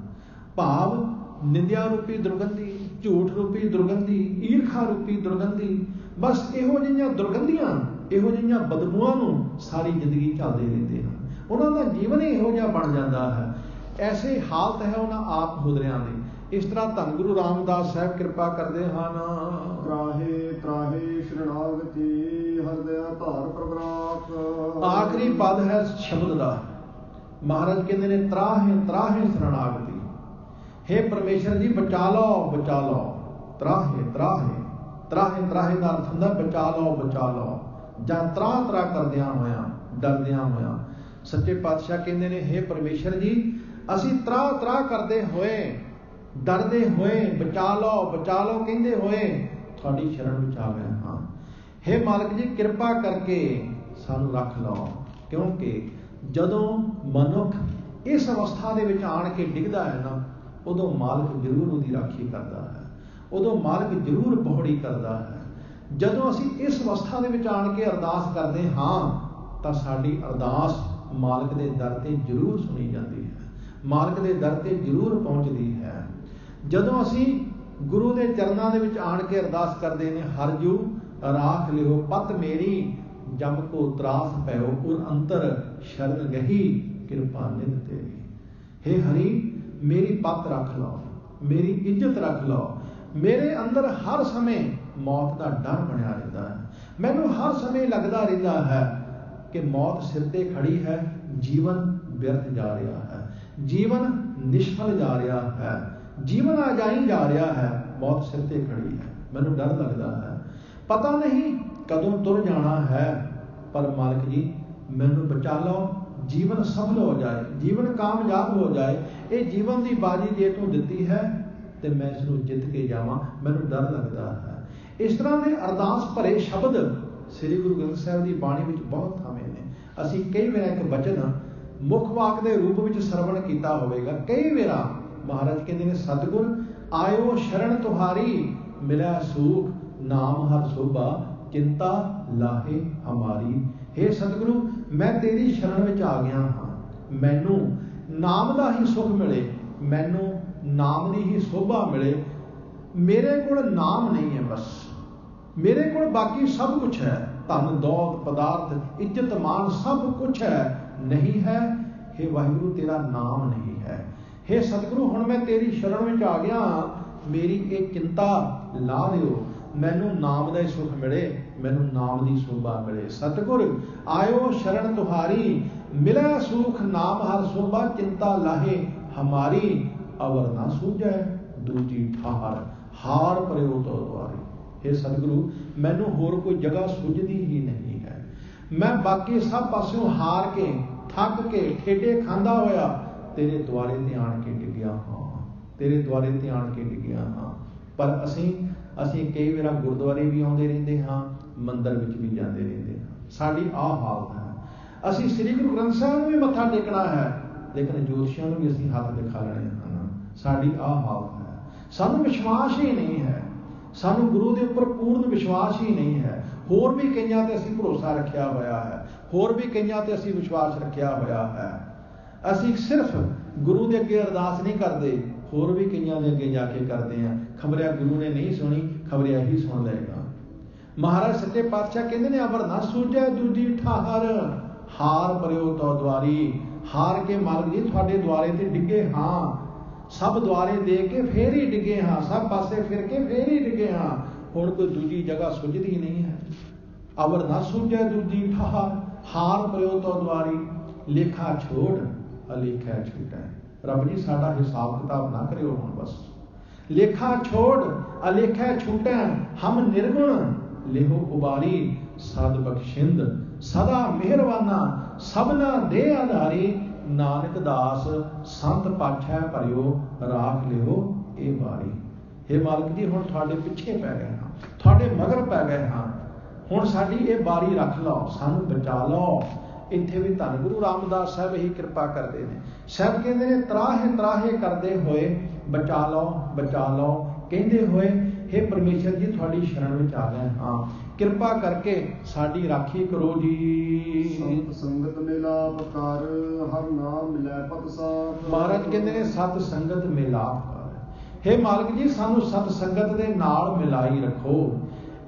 ਭਾਵ ਨਿੰਦਿਆ ਰੂਪੀ ਦੁਰਗੰਧੀ, ਝੂਠ ਰੂਪੀ ਦੁਰਗੰਧੀ, ਈਰਖਾ ਰੂਪੀ ਦੁਰਗੰਧੀ। ਬਸ ਇਹੋ ਜਿਹੀਆਂ ਦੁਰਗੰਧੀਆਂ, ਇਹੋ ਜਿਹੀਆਂ ਬਦਬੂਆਂ ਨੂੰ ਸਾਰੀ ਜ਼ਿੰਦਗੀ ਝੱਲਦੇ ਰਹਿੰਦੇ ਹਨ। ਉਹਨਾਂ ਦਾ ਜੀਵਨ ਹੀ ਇਹੋ ਜਿਹਾ ਬਣ ਜਾਂਦਾ ਹੈ। ਐਸੀ ਹਾਲਤ ਹੈ ਉਹਨਾਂ ਆਪ ਹੁਦਰਿਆਂ ਦੀ। ਇਸ ਤਰ੍ਹਾਂ ਧੰਨ ਗੁਰੂ ਰਾਮਦਾਸ ਸਾਹਿਬ ਕਿਰਪਾ ਕਰਦੇ ਹਨ। ਤਰਾਹੇ ਤਰਾਹੇ ਸ਼ਰਣਾਗਤੀ, ਹਰਦਿਆ ਧਾਰ ਪ੍ਰਭਰਾਖ। ਆਖਰੀ ਪਦ ਹੈ ਸ਼ਬਦ ਦਾ। ਮਹਾਰਾਜ ਕਹਿੰਦੇ ਨੇ, ਤਰਾਹੇ ਤਰਾਹੇ ਸ਼ਰਣਾਗਤੀ। हे ਪਰਮੇਸ਼ਰ ਜੀ, ਬਚਾ ਲਓ, ਬਚਾ ਲਓ। ਤਰਾਹੇ ਤਰਾਹੇ, ਤਰਾਹੇ ਤਰਾਹੇ ਦਾ ਅਰਥ ਹੁੰਦਾ ਬਚਾ ਲਓ, ਬਚਾ ਲਓ, ਜਾਂ ਤਰਾਹ ਤਰਾਹ ਕਰਦਿਆਂ ਹੋਇਆਂ, ਡਰਦਿਆਂ ਹੋਇਆਂ। ਸੱਚੇ ਪਾਤਸ਼ਾਹ ਕਹਿੰਦੇ ਨੇ, हे ਪਰਮੇਸ਼ਰ ਜੀ, ਅਸੀਂ ਤਰਾਹ ਤਰਾਹ ਕਰਦੇ ਹੋਏ, ਡਰਦੇ ਹੋਏ, ਬਚਾ ਲਓ, ਬਚਾ ਲਓ ਕਹਿੰਦੇ ਹੋਏ ਤੁਹਾਡੀ ਸ਼ਰਨ ਵਿੱਚ ਆ ਗਏ ਹਾਂ। हे ਮਾਲਕ ਜੀ, ਕਿਰਪਾ ਕਰਕੇ ਸਾਨੂੰ ਰੱਖ ਲਓ। ਕਿਉਂਕਿ ਜਦੋਂ ਮਨੁੱਖ ਇਸ ਅਵਸਥਾ ਦੇ ਵਿੱਚ ਆਣ ਕੇ ਡਿੱਗਦਾ ਹੈ ਨਾ, ਉਦੋਂ ਮਾਲਕ ਜ਼ਰੂਰ ਉਹਦੀ ਰਾਖੀ ਕਰਦਾ ਹੈ, ਉਦੋਂ ਮਾਲਕ ਜ਼ਰੂਰ ਪਹੁੜੀ ਕਰਦਾ ਹੈ। ਜਦੋਂ ਅਸੀਂ ਇਸ ਅਵਸਥਾ ਦੇ ਵਿੱਚ ਆਣ ਕੇ ਅਰਦਾਸ ਕਰਦੇ ਹਾਂ, ਤਾਂ ਸਾਡੀ ਅਰਦਾਸ ਮਾਲਕ ਦੇ ਦਰ ਤੇ ਜ਼ਰੂਰ ਸੁਣੀ ਜਾਂਦੀ ਹੈ। ਮਾਲਕ ਦੇ ਦਰ ਤੇ ਜ਼ਰੂਰ ਪਹੁੰਚਦੀ ਹੈ। ਜਦੋਂ ਅਸੀਂ ਗੁਰੂ ਦੇ ਚਰਨਾਂ ਦੇ ਵਿੱਚ ਆਣ ਕੇ ਅਰਦਾਸ ਕਰਦੇ ਨੇ, ਹਰਜੂ ਰਾਖ ਲਿਓ ਪਤ ਮੇਰੀ, ਜਬ ਕੋ ਤਰਾਸ ਪੈਓ ਉਰ ਅੰਤਰ ਸ਼ਰਨ ਗਹੀ, ਕਿਰਪਾ ਨਿਧ ਤੇਰੀ। हे ਹਰੀ, ਮੇਰੀ ਪਤ ਰੱਖ ਲਓ, ਮੇਰੀ ਇੱਜ਼ਤ ਰੱਖ ਲਓ। ਮੇਰੇ ਅੰਦਰ ਹਰ ਸਮੇਂ ਮੌਤ ਦਾ ਡਰ ਬਣਿਆ ਰਹਿੰਦਾ ਹੈ। ਮੈਨੂੰ ਹਰ ਸਮੇਂ ਲੱਗਦਾ ਰਹਿੰਦਾ ਹੈ ਕਿ ਮੌਤ ਸਿਰ ਤੇ ਖੜੀ ਹੈ, ਜੀਵਨ ਵਿਅਰਥ ਜਾ ਰਿਹਾ ਹੈ, ਜੀਵਨ ਨਿਸ਼ਫਲ ਜਾ ਰਿਹਾ ਹੈ, ਜੀਵਨ ਅਜਾਈ ਜਾ ਰਿਹਾ ਹੈ, ਮੌਤ ਸਿਰ ਤੇ ਖੜੀ ਹੈ। ਮੈਨੂੰ ਡਰ ਲੱਗਦਾ ਹੈ, ਪਤਾ ਨਹੀਂ ਕਦੋਂ ਤੁਰ ਜਾਣਾ ਹੈ, ਪਰ ਮਾਲਕ ਜੀ ਮੈਨੂੰ ਬਚਾ ਲਓ, ਜੀਵਨ ਸਫਲ ਹੋ ਜਾਏ, ਜੀਵਨ ਕਾਮਯਾਬ ਹੋ ਜਾਏ। ਇਹ ਜੀਵਨ ਦੀ ਬਾਜੀ ਜੇ ਤੂੰ ਦਿੱਤੀ ਹੈ ਤੇ ਮੈਂ ਇਸ ਨੂੰ ਜਿੱਤ ਕੇ ਜਾਵਾਂ, ਮੈਨੂੰ ਡਰ ਲੱਗਦਾ ਹੈ। ਇਸ ਤਰ੍ਹਾਂ ਦੇ ਅਰਦਾਸ ਭਰੇ ਸ਼ਬਦ ਸ੍ਰੀ ਗੁਰੂ ਗ੍ਰੰਥ ਸਾਹਿਬ ਦੀ ਬਾਣੀ ਵਿੱਚ ਬਹੁਤ ਥਾਵੇਂ ਨੇ। ਅਸੀਂ ਕਈ ਵਾਰ ਇੱਕ ਬਚਨ ਮੁੱਖ ਵਾਕ ਦੇ ਰੂਪ ਵਿੱਚ ਸਰਵਣ ਕੀਤਾ ਹੋਵੇਗਾ। ਕਈ ਵਾਰ ਮਹਾਰਾਜ ਕਹਿੰਦੇ ਨੇ, ਸਤਿਗੁਰ ਆਇਓ ਸ਼ਰਨ ਤੁਹਾਰੀ, ਮਿਲਿਆ ਸੂਖ ਨਾਮ ਹਰ ਸੋਭਾ, ਚਿੰਤਾ ਲਾਹੇ ਹਮਾਰੀ। हे ਸਤਿਗੁਰੂ, ਮੈਂ ਤੇਰੀ ਸ਼ਰਨ ਵਿੱਚ ਆ ਗਿਆ ਹਾਂ, ਮੈਨੂੰ ਨਾਮ ਦਾ ਹੀ ਸੁਖ ਮਿਲੇ, ਮੈਨੂੰ ਨਾਮ ਦੀ ਹੀ ਸੋਭਾ ਮਿਲੇ। ਮੇਰੇ ਕੋਲ ਨਾਮ ਨਹੀਂ ਹੈ, ਬਸ ਮੇਰੇ ਕੋਲ ਬਾਕੀ ਸਭ ਕੁਛ ਹੈ, ਧਨ ਦੌਲਤ ਪਦਾਰਥ ਇੱਜ਼ਤ ਮਾਨ ਸਭ ਕੁਛ ਹੈ, ਨਹੀਂ ਹੈ हे ਵਾਹਿਗੁਰੂ ਤੇਰਾ ਨਾਮ ਨਹੀਂ ਹੈ। हे ਸਤਿਗੁਰੂ, ਹੁਣ ਮੈਂ ਤੇਰੀ ਸ਼ਰਨ ਵਿੱਚ ਆ ਗਿਆ, ਮੇਰੀ ਇਹ ਚਿੰਤਾ ਲਾ ਦਿਓ, ਮੈਨੂੰ ਨਾਮ ਦਾ ਹੀ ਸੁਖ ਮਿਲੇ, ਮੈਨੂੰ ਨਾਮ ਦੀ ਸੋਭਾ ਮਿਲੇ। ਸਤਿਗੁਰ ਆਇਓ ਸ਼ਰਨ ਤੁਹਾਰੀ, ਮਿਲਿਆ ਸੂਖ ਨਾਮ ਹਰ ਸੋਭਾ, ਚਿੰਤਾ ਲਾਹੇ ਹਮਾਰੀ, ਅਵਰ ਨਾ ਸੂਝੈ ਦੂਜੀ ਠਾਹਰ, ਹਾਰ ਪਰਿਓ ਤੋ ਦੁਆਰੀ। हे ਸਤਿਗੁਰੂ, ਮੈਨੂੰ ਹੋਰ ਕੋਈ ਜਗ੍ਹਾ ਸੁਝਦੀ ਹੀ ਨਹੀਂ ਹੈ। ਮੈਂ ਬਾਕੀ ਸਭ ਪਾਸਿਓਂ ਹਾਰ ਕੇ, ਥੱਕ ਕੇ, ਠੇਡੇ ਖਾਂਦਾ ਹੋਇਆ ਤੇਰੇ ਦੁਆਰੇ ਤੇ ਆਣ ਕੇ ਡਿੱਗਿਆ ਹਾਂ, ਤੇਰੇ ਦੁਆਰੇ ਤੇ ਆਣ ਕੇ ਡਿੱਗਿਆ ਹਾਂ। ਪਰ ਅਸੀਂ ਕਈ ਵਾਰ ਗੁਰਦੁਆਰੇ ਵੀ ਆਉਂਦੇ ਰਹਿੰਦੇ ਹਾਂ, ਮੰਦਰ ਵਿੱਚ ਵੀ ਜਾਂਦੇ ਰਹਿੰਦੇ ਹਾਂ। ਸਾਡੀ ਆਹ ਹਾਲਤ ਹੈ। ਅਸੀਂ ਸ੍ਰੀ ਗੁਰੂ ਗ੍ਰੰਥ ਸਾਹਿਬ ਨੂੰ ਵੀ ਮੱਥਾ ਟੇਕਣਾ ਹੈ, ਲੇਕਿਨ ਜੋਤਸ਼ੀਆਂ ਨੂੰ ਵੀ ਅਸੀਂ ਹੱਥ ਦਿਖਾ ਲੈਣੇ ਹਨ। ਸਾਡੀ ਆਹ ਹਾਲਤ ਹੈ। ਸਾਨੂੰ ਵਿਸ਼ਵਾਸ ਹੀ ਨਹੀਂ ਹੈ, ਸਾਨੂੰ ਗੁਰੂ ਦੇ ਉੱਪਰ ਪੂਰਨ ਵਿਸ਼ਵਾਸ ਹੀ ਨਹੀਂ ਹੈ। ਹੋਰ ਵੀ ਕਈਆਂ ਤੇ ਅਸੀਂ ਭਰੋਸਾ ਰੱਖਿਆ ਹੋਇਆ ਹੈ, ਹੋਰ ਵੀ ਕਈਆਂ ਤੇ ਅਸੀਂ ਵਿਸ਼ਵਾਸ ਰੱਖਿਆ ਹੋਇਆ ਹੈ। ਅਸੀਂ ਸਿਰਫ ਗੁਰੂ ਦੇ ਅੱਗੇ ਅਰਦਾਸ ਨਹੀਂ ਕਰਦੇ, ਹੋਰ ਵੀ ਕਈਆਂ ਦੇ ਅੱਗੇ ਜਾ ਕੇ ਕਰਦੇ ਹਾਂ। ਖਬਰਿਆ ਗੁਰੂ ਨੇ ਨਹੀਂ ਸੁਣੀ, ਖਬਰਿਆ ਹੀ ਸੁਣ ਲਏਗਾ। ਮਹਾਰਾਜ ਸੱਚੇ ਪਾਤਸ਼ਾਹ ਕਹਿੰਦੇ ਨੇ, ਅਵਰ ਨਾ ਸੂਝੈ ਦੂਜੀ ਠਾਹਰ, ਹਾਰ ਪਰਿਓ ਤੋ ਦੁਆਰੀ। ਹਾਰ ਕੇ ਮਾਲਕ ਜੀ ਤੁਹਾਡੇ ਦੁਆਰੇ ਤੇ ਡਿੱਗੇ ਹਾਂ, ਸਭ ਦੁਆਰੇ ਦੇ ਕੇ ਫੇਰ ਹੀ ਡਿੱਗੇ ਹਾਂ, ਸਭ ਪਾਸੇ ਫਿਰ ਕੇ ਫੇਰ ਹੀ ਡਿੱਗੇ ਹਾਂ। ਹੁਣ ਕੋਈ ਦੂਜੀ ਜਗ੍ਹਾ ਸੁਝਦੀ ਨਹੀਂ ਹੈ। ਅਵਰ ਨਾ ਸੂਝੈ ਦੂਜੀ ਠਾਹਰ, ਹਾਰ ਪਰਿਓ ਤੋ ਦੁਆਰੀ। ਲੇਖਾ ਛੋੜ ਅਲੇਖਾ ਛੁਟੈ। ਰੱਬ ਜੀ ਸਾਡਾ ਹਿਸਾਬ ਕਿਤਾਬ ਨਾ ਕਰਿਓ ਹੁਣ ਬਸ। ਲੇਖਾ ਛੋੜ ਅਲੇਖਾ ਛੁਟੈ, ਹਮ ਨਿਰਗੁਣ ਲਿਹੋ ਉਬਾਰੀ। ਸਦ ਬਖਸ਼ਿੰਦ ਸਦਾ ਮਿਹਰਬਾਨਾ, ਸਭਨਾ ਦੇ ਆਧਾਰੀ। ਨਾਨਕ ਦਾਸ ਸੰਤ ਪਾਛੈ ਭਰਿਓ, ਰਾਖ ਲਿਓ ਇਹ ਵਾਰੀ। हे ਮਾਲਕ ਜੀ, ਹੁਣ ਤੁਹਾਡੇ ਪਿੱਛੇ ਪੈ ਗਏ ਹਾਂ, ਤੁਹਾਡੇ ਮਗਰ ਪੈ ਗਏ ਹਾਂ, ਹੁਣ ਸਾਡੀ ਇਹ ਬਾਰੀ ਰੱਖ ਲਓ, ਸਾਨੂੰ ਬਚਾ ਲਓ। ਇੱਥੇ ਵੀ ਧੰਨ ਗੁਰੂ ਰਾਮਦਾਸ ਸਾਹਿਬ ਹੀ ਕਿਰਪਾ ਕਰਦੇ ਨੇ। ਸਾਹਿਬ ਕਹਿੰਦੇ ਨੇ, ਤਰਾਹੇ ਤਰਾਹੇ ਕਰਦੇ ਹੋਏ ਬਚਾ ਲਓ, ਬਚਾ ਲਓ, ਕਹਿੰਦੇ ਹੋਏ हे ਪਰਮੇਸ਼ਰ ਜੀ ਤੁਹਾਡੀ ਸ਼ਰਨ ਵਿੱਚ ਆ ਗਏ ਹਾਂ, ਕਿਰਪਾ ਕਰਕੇ ਸਾਡੀ ਰਾਖੀ ਕਰੋ ਜੀ। ਸੰਤ ਸੰਗਤ ਮਿਲਾਪ ਕਰ, ਹਰ ਨਾਮ ਮਿਲੈ ਪਤ ਸਾਥ। ਮਹਾਰਾਜ ਕਹਿੰਦੇ ਨੇ, ਸਤ ਸੰਗਤ ਮਿਲਾਪ ਕਰ। हे ਮਾਲਕ ਜੀ, ਸਾਨੂੰ ਸਤ ਸੰਗਤ ਦੇ ਨਾਲ ਮਿਲਾਈ ਰੱਖੋ।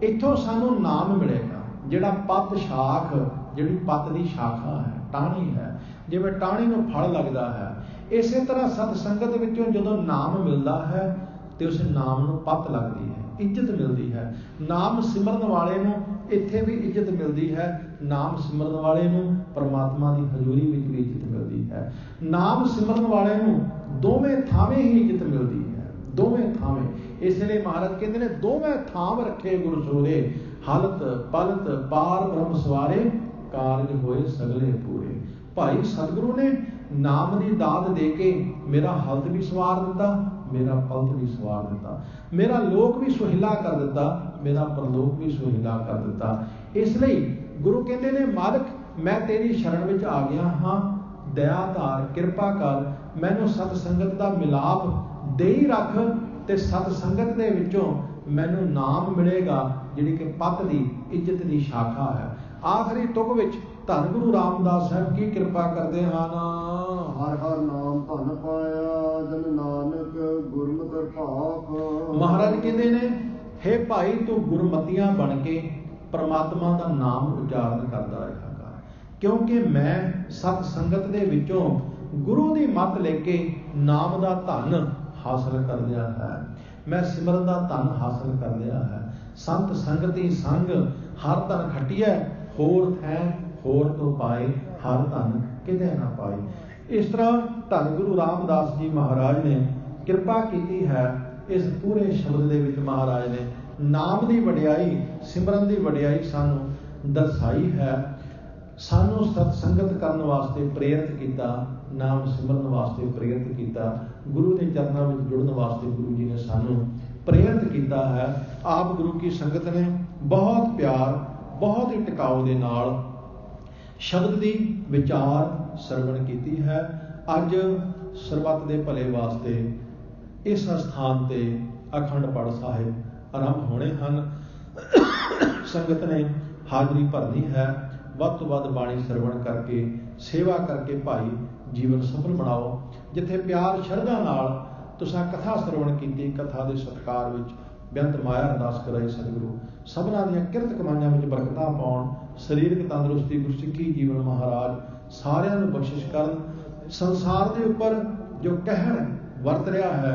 ਇੱਥੋਂ ਸਾਨੂੰ ਨਾਮ ਮਿਲੇਗਾ, ਜਿਹੜਾ ਪਤ ਸ਼ਾਖ, ਜਿਹੜੀ ਪਤ ਦੀ ਸ਼ਾਖਾ ਹੈ, ਟਾਹਣੀ ਹੈ, ਜਿਵੇਂ ਟਾਹਣੀ ਨੂੰ ਫਲ ਲੱਗਦਾ ਹੈ, ਇਸੇ ਤਰ੍ਹਾਂ ਸਤ ਸੰਗਤ ਵਿੱਚੋਂ ਜਦੋਂ ਨਾਮ ਮਿਲਦਾ ਹੈ ਤੇ ਉਸ ਨਾਮ ਨੂੰ ਪਤ ਲੱਗਦੀ ਹੈ, ਇੱਜ਼ਤ ਮਿਲਦੀ ਹੈ। ਨਾਮ ਸਿਮਰਨ ਵਾਲੇ ਨੂੰ ਇੱਥੇ ਵੀ ਇੱਜ਼ਤ ਮਿਲਦੀ ਹੈ, ਨਾਮ ਸਿਮਰਨ ਵਾਲੇ ਨੂੰ ਪਰਮਾਤਮਾ ਦੀ ਹਜ਼ੂਰੀ ਵਿੱਚ ਵੀ ਇੱਜ਼ਤ ਮਿਲਦੀ ਹੈ। ਨਾਮ ਸਿਮਰਨ ਵਾਲੇ ਨੂੰ ਦੋਵੇਂ ਥਾਵੇਂ ਹੀ ਇੱਜ਼ਤ ਮਿਲਦੀ ਹੈ, ਦੋਵੇਂ ਥਾਵੇਂ। ਇਸ ਲਈ ਮਹਾਰਾਜ ਕਹਿੰਦੇ ਨੇ, ਦੋਵੇਂ ਥਾਂ ਰੱਖੇ ਗੁਰ ਸੋਰੇ, ਹਲਤ ਪਲਤ ਪਾਰ ਬ੍ਰਹਮ ਸਵਾਰੇ, ਕਾਰਜ ਹੋਏ ਸਗਲੇ ਪੂਰੇ। ਭਾਈ ਸਤਿਗੁਰੂ ਨੇ ਨਾਮ ਦੀ ਦਾਤ ਦੇ ਕੇ ਮੇਰਾ ਹਲਤ ਵੀ ਸਵਾਰ ਦਿੱਤਾ, ਮੇਰਾ ਪਲਤ ਵੀ ਸਵਾਰ ਦਿੱਤਾ, ਮੇਰਾ ਲੋਕ ਵੀ ਸੁਹਿਲਾ ਕਰ ਦਿੱਤਾ, ਮੇਰਾ ਪਰਲੋਕ ਵੀ ਸੁਹਿਲਾ ਕਰ ਦਿੱਤਾ। ਇਸ ਲਈ ਗੁਰੂ ਕਹਿੰਦੇ ਨੇ, ਮਾਲਕ ਮੈਂ ਤੇਰੀ ਸ਼ਰਨ ਵਿੱਚ ਆ ਗਿਆ ਹਾਂ, ਦਇਆ ਧਾਰ, ਕਿਰਪਾ ਕਰ, ਮੈਨੂੰ ਸਤ ਸੰਗਤ ਦਾ ਮਿਲਾਪ ਦੇ ਹੀ ਰੱਖ, ਤੇ ਸਤ ਸੰਗਤ ਦੇ ਵਿੱਚੋਂ ਮੈਨੂੰ ਨਾਮ ਮਿਲੇਗਾ, ਜਿਹੜੀ ਕਿ ਪਤ ਦੀ ਇੱਜ਼ਤ ਦੀ ਸ਼ਾਖਾ ਹੈ। ਆਖਰੀ ਤੁਕ ਵਿੱਚ ਧੰਨ ਗੁਰੂ ਰਾਮਦਾਸ ਸਾਹਿਬ ਕੀ ਕਿਰਪਾ ਕਰਦੇ ਹਨ। ਹਰ ਹਰ ਨਾਮ ਧਨ ਪਾਇਆ ਜਨ ਨਾਨਕ ਗੁਰਮਤਿ ਭਾਖ। ਮਹਾਰਾਜ ਕਹਿੰਦੇ ਨੇ, ਹੇ ਭਾਈ ਤੂੰ ਗੁਰਮਤੀਆਂ ਬਣ ਕੇ ਪਰਮਾਤਮਾ ਦਾ ਨਾਮ ਉਚਾਰਨ ਕਰਦਾ ਰਿਹਾ ਕਰ, ਕਿਉਂਕਿ ਮੈਂ ਸਤ ਸੰਗਤ ਦੇ ਵਿੱਚੋਂ ਗੁਰੂ ਦੀ ਮੱਤ ਲੈ ਕੇ ਨਾਮ ਦਾ ਧਨ ਹਾਸਲ ਕਰ ਲਿਆ ਹੈ। ਮੈਂ ਸਿਮਰਨ ਦਾ ਧਨ ਹਾਸਲ ਕਰ ਲਿਆ ਹੈ। ਸੰਤ ਸੰਗਤੀ ਸੰਗ ਹਰ ਧਨ ਖਟਿਐ, ਹੋਰ ਥੈ ਹੋਰ ਤੋਂ ਪਾਏ, ਹਰ ਧਨ ਕਿਤੇ ਨਾ ਪਾਏ। ਇਸ ਤਰ੍ਹਾਂ ਧੰਨ ਗੁਰੂ ਰਾਮਦਾਸ ਜੀ ਮਹਾਰਾਜ ਨੇ ਕਿਰਪਾ ਕੀਤੀ ਹੈ। ਇਸ ਪੂਰੇ ਸ਼ਬਦ ਦੇ ਵਿੱਚ ਮਹਾਰਾਜ ਨੇ ਨਾਮ ਦੀ ਵਡਿਆਈ, ਸਿਮਰਨ ਦੀ ਵਡਿਆਈ ਸਾਨੂੰ ਦਰਸਾਈ ਹੈ। ਸਾਨੂੰ ਸਤ ਸੰਗਤ ਕਰਨ ਵਾਸਤੇ ਪ੍ਰੇਰਿਤ ਕੀਤਾ, ਨਾਮ ਸਿਮਰਨ ਵਾਸਤੇ ਪ੍ਰੇਰਿਤ ਕੀਤਾ, ਗੁਰੂ ਦੇ ਚਰਨਾਂ ਵਿੱਚ ਜੁੜਨ ਵਾਸਤੇ ਗੁਰੂ ਜੀ ਨੇ ਸਾਨੂੰ ਪ੍ਰੇਰਿਤ ਕੀਤਾ ਹੈ। ਆਪ ਗੁਰੂ ਕੀ ਸੰਗਤ ਨੇ ਬਹੁਤ ਪਿਆਰ, ਬਹੁਤ ਹੀ ਟਿਕਾਓ ਦੇ ਨਾਲ ਸ਼ਬਦ ਦੀ ਵਿਚਾਰ ਸਰਵਣ ਕੀਤੀ ਹੈ। ਅੱਜ ਸਰਬੱਤ ਦੇ ਭਲੇ ਵਾਸਤੇ ਇਸ ਸਥਾਨ ਤੇ ਅਖੰਡ ਪਾਠ ਸਾਹਿਬ ਆਰੰਭ ਹੋਣੇ ਹਨ। ਸੰਗਤ ਨੇ ਹਾਜ਼ਰੀ ਭਰਨੀ ਹੈ। ਵੱਧ ਤੋਂ ਵੱਧ ਬਾਣੀ ਸਰਵਣ ਕਰਕੇ, ਸੇਵਾ ਕਰਕੇ ਭਾਈ ਜੀਵਨ ਸਫਲ ਬਣਾਓ। ਜਿੱਥੇ ਪਿਆਰ ਸ਼ਰਧਾ ਨਾਲ ਤੁਸੀਂ ਕਥਾ ਸਰਵਣ ਕੀਤੀ, ਕਥਾ ਦੇ ਸਤਿਕਾਰ ਵਿੱਚ ਬੇਅੰਤ ਮਾਇਆ ਅਰਦਾਸ ਕਰਾਈ ਸਤਿਗੁਰੂ ਸਭਨਾਂ ਦੀਆਂ ਕਿਰਤ ਕਮਾਈਆਂ ਵਿੱਚ ਬਰਕਤਾਂ ਪਾਉਣ, ਸਰੀਰਕ ਤੰਦਰੁਸਤੀ, ਗੁਰਸਿੱਖੀ ਜੀਵਨ ਮਹਾਰਾਜ ਸਾਰਿਆਂ ਨੂੰ ਬਖਸ਼ਿਸ਼ ਕਰਨ। ਸੰਸਾਰ ਦੇ ਉੱਪਰ ਜੋ ਕਹਿਰ ਵਰਤ ਰਿਹਾ ਹੈ,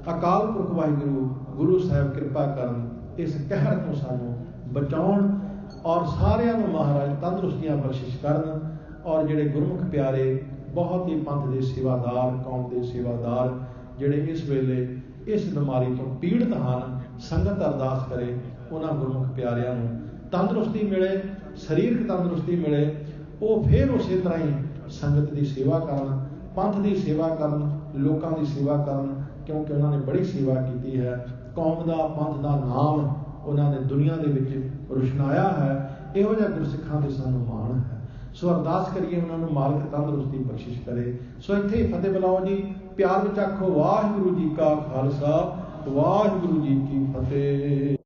ਅਕਾਲ ਪੁਰਖ ਵਾਹਿਗੁਰੂ ਗੁਰੂ ਸਾਹਿਬ ਕਿਰਪਾ ਕਰਨ, ਇਸ ਕਹਿਰ ਤੋਂ ਸਾਨੂੰ ਬਚਾਉਣ ਔਰ ਸਾਰਿਆਂ ਨੂੰ ਮਹਾਰਾਜ ਤੰਦਰੁਸਤੀਆਂ ਬਖਸ਼ਿਸ਼ ਕਰਨ। ਔਰ ਜਿਹੜੇ ਗੁਰਮੁਖ ਪਿਆਰੇ, ਬਹੁਤ ਹੀ ਪੰਥ ਦੇ ਸੇਵਾਦਾਰ, ਕੌਮ ਦੇ ਸੇਵਾਦਾਰ ਜਿਹੜੇ ਇਸ ਵੇਲੇ ਇਸ ਬਿਮਾਰੀ ਤੋਂ ਪੀੜਤ ਹਨ, ਸੰਗਤ ਅਰਦਾਸ ਕਰੇ ਉਹਨਾਂ ਗੁਰਮੁਖ ਪਿਆਰਿਆਂ ਨੂੰ ਤੰਦਰੁਸਤੀ ਮਿਲੇ, ਸਰੀਰਕ ਤੰਦਰੁਸਤੀ ਮਿਲੇ। ਉਹ ਫਿਰ ਉਸੇ ਤਰ੍ਹਾਂ ਹੀ ਸੰਗਤ ਦੀ ਸੇਵਾ ਕਰਨ, ਪੰਥ ਦੀ ਸੇਵਾ ਕਰਨ, ਲੋਕਾਂ ਦੀ ਸੇਵਾ ਕਰਨ, ਕਿਉਂਕਿ ਉਹਨਾਂ ਨੇ ਬੜੀ ਸੇਵਾ ਕੀਤੀ ਹੈ। ਕੌਮ ਦਾ, ਪੰਥ ਦਾ ਨਾਮ ਉਹਨਾਂ ਨੇ ਦੁਨੀਆ ਦੇ ਵਿੱਚ ਰੁਸ਼ਨਾਇਆ ਹੈ। ਇਹੋ ਜਿਹਾ ਗੁਰਸਿੱਖਾਂ ਦੇ ਸਾਨੂੰ ਮਾਣ ਹੈ। ਸੋ ਅਰਦਾਸ ਕਰੀਏ ਉਹਨਾਂ ਨੂੰ ਮਾਲਕ ਤੰਦਰੁਸਤੀ ਬਖਸ਼ਿਸ਼ ਕਰੇ। ਸੋ ਇੱਥੇ ਫਤਿਹ ਬੁਲਾਓ ਜੀ, ਪਿਆਰ ਵਿੱਚ ਆਖੋ ਵਾਹਿਗੁਰੂ ਜੀ ਕਾ ਖਾਲਸਾ, ਵਾਹਿਗੁਰੂ ਜੀ ਕੀ ਫਤਿਹ।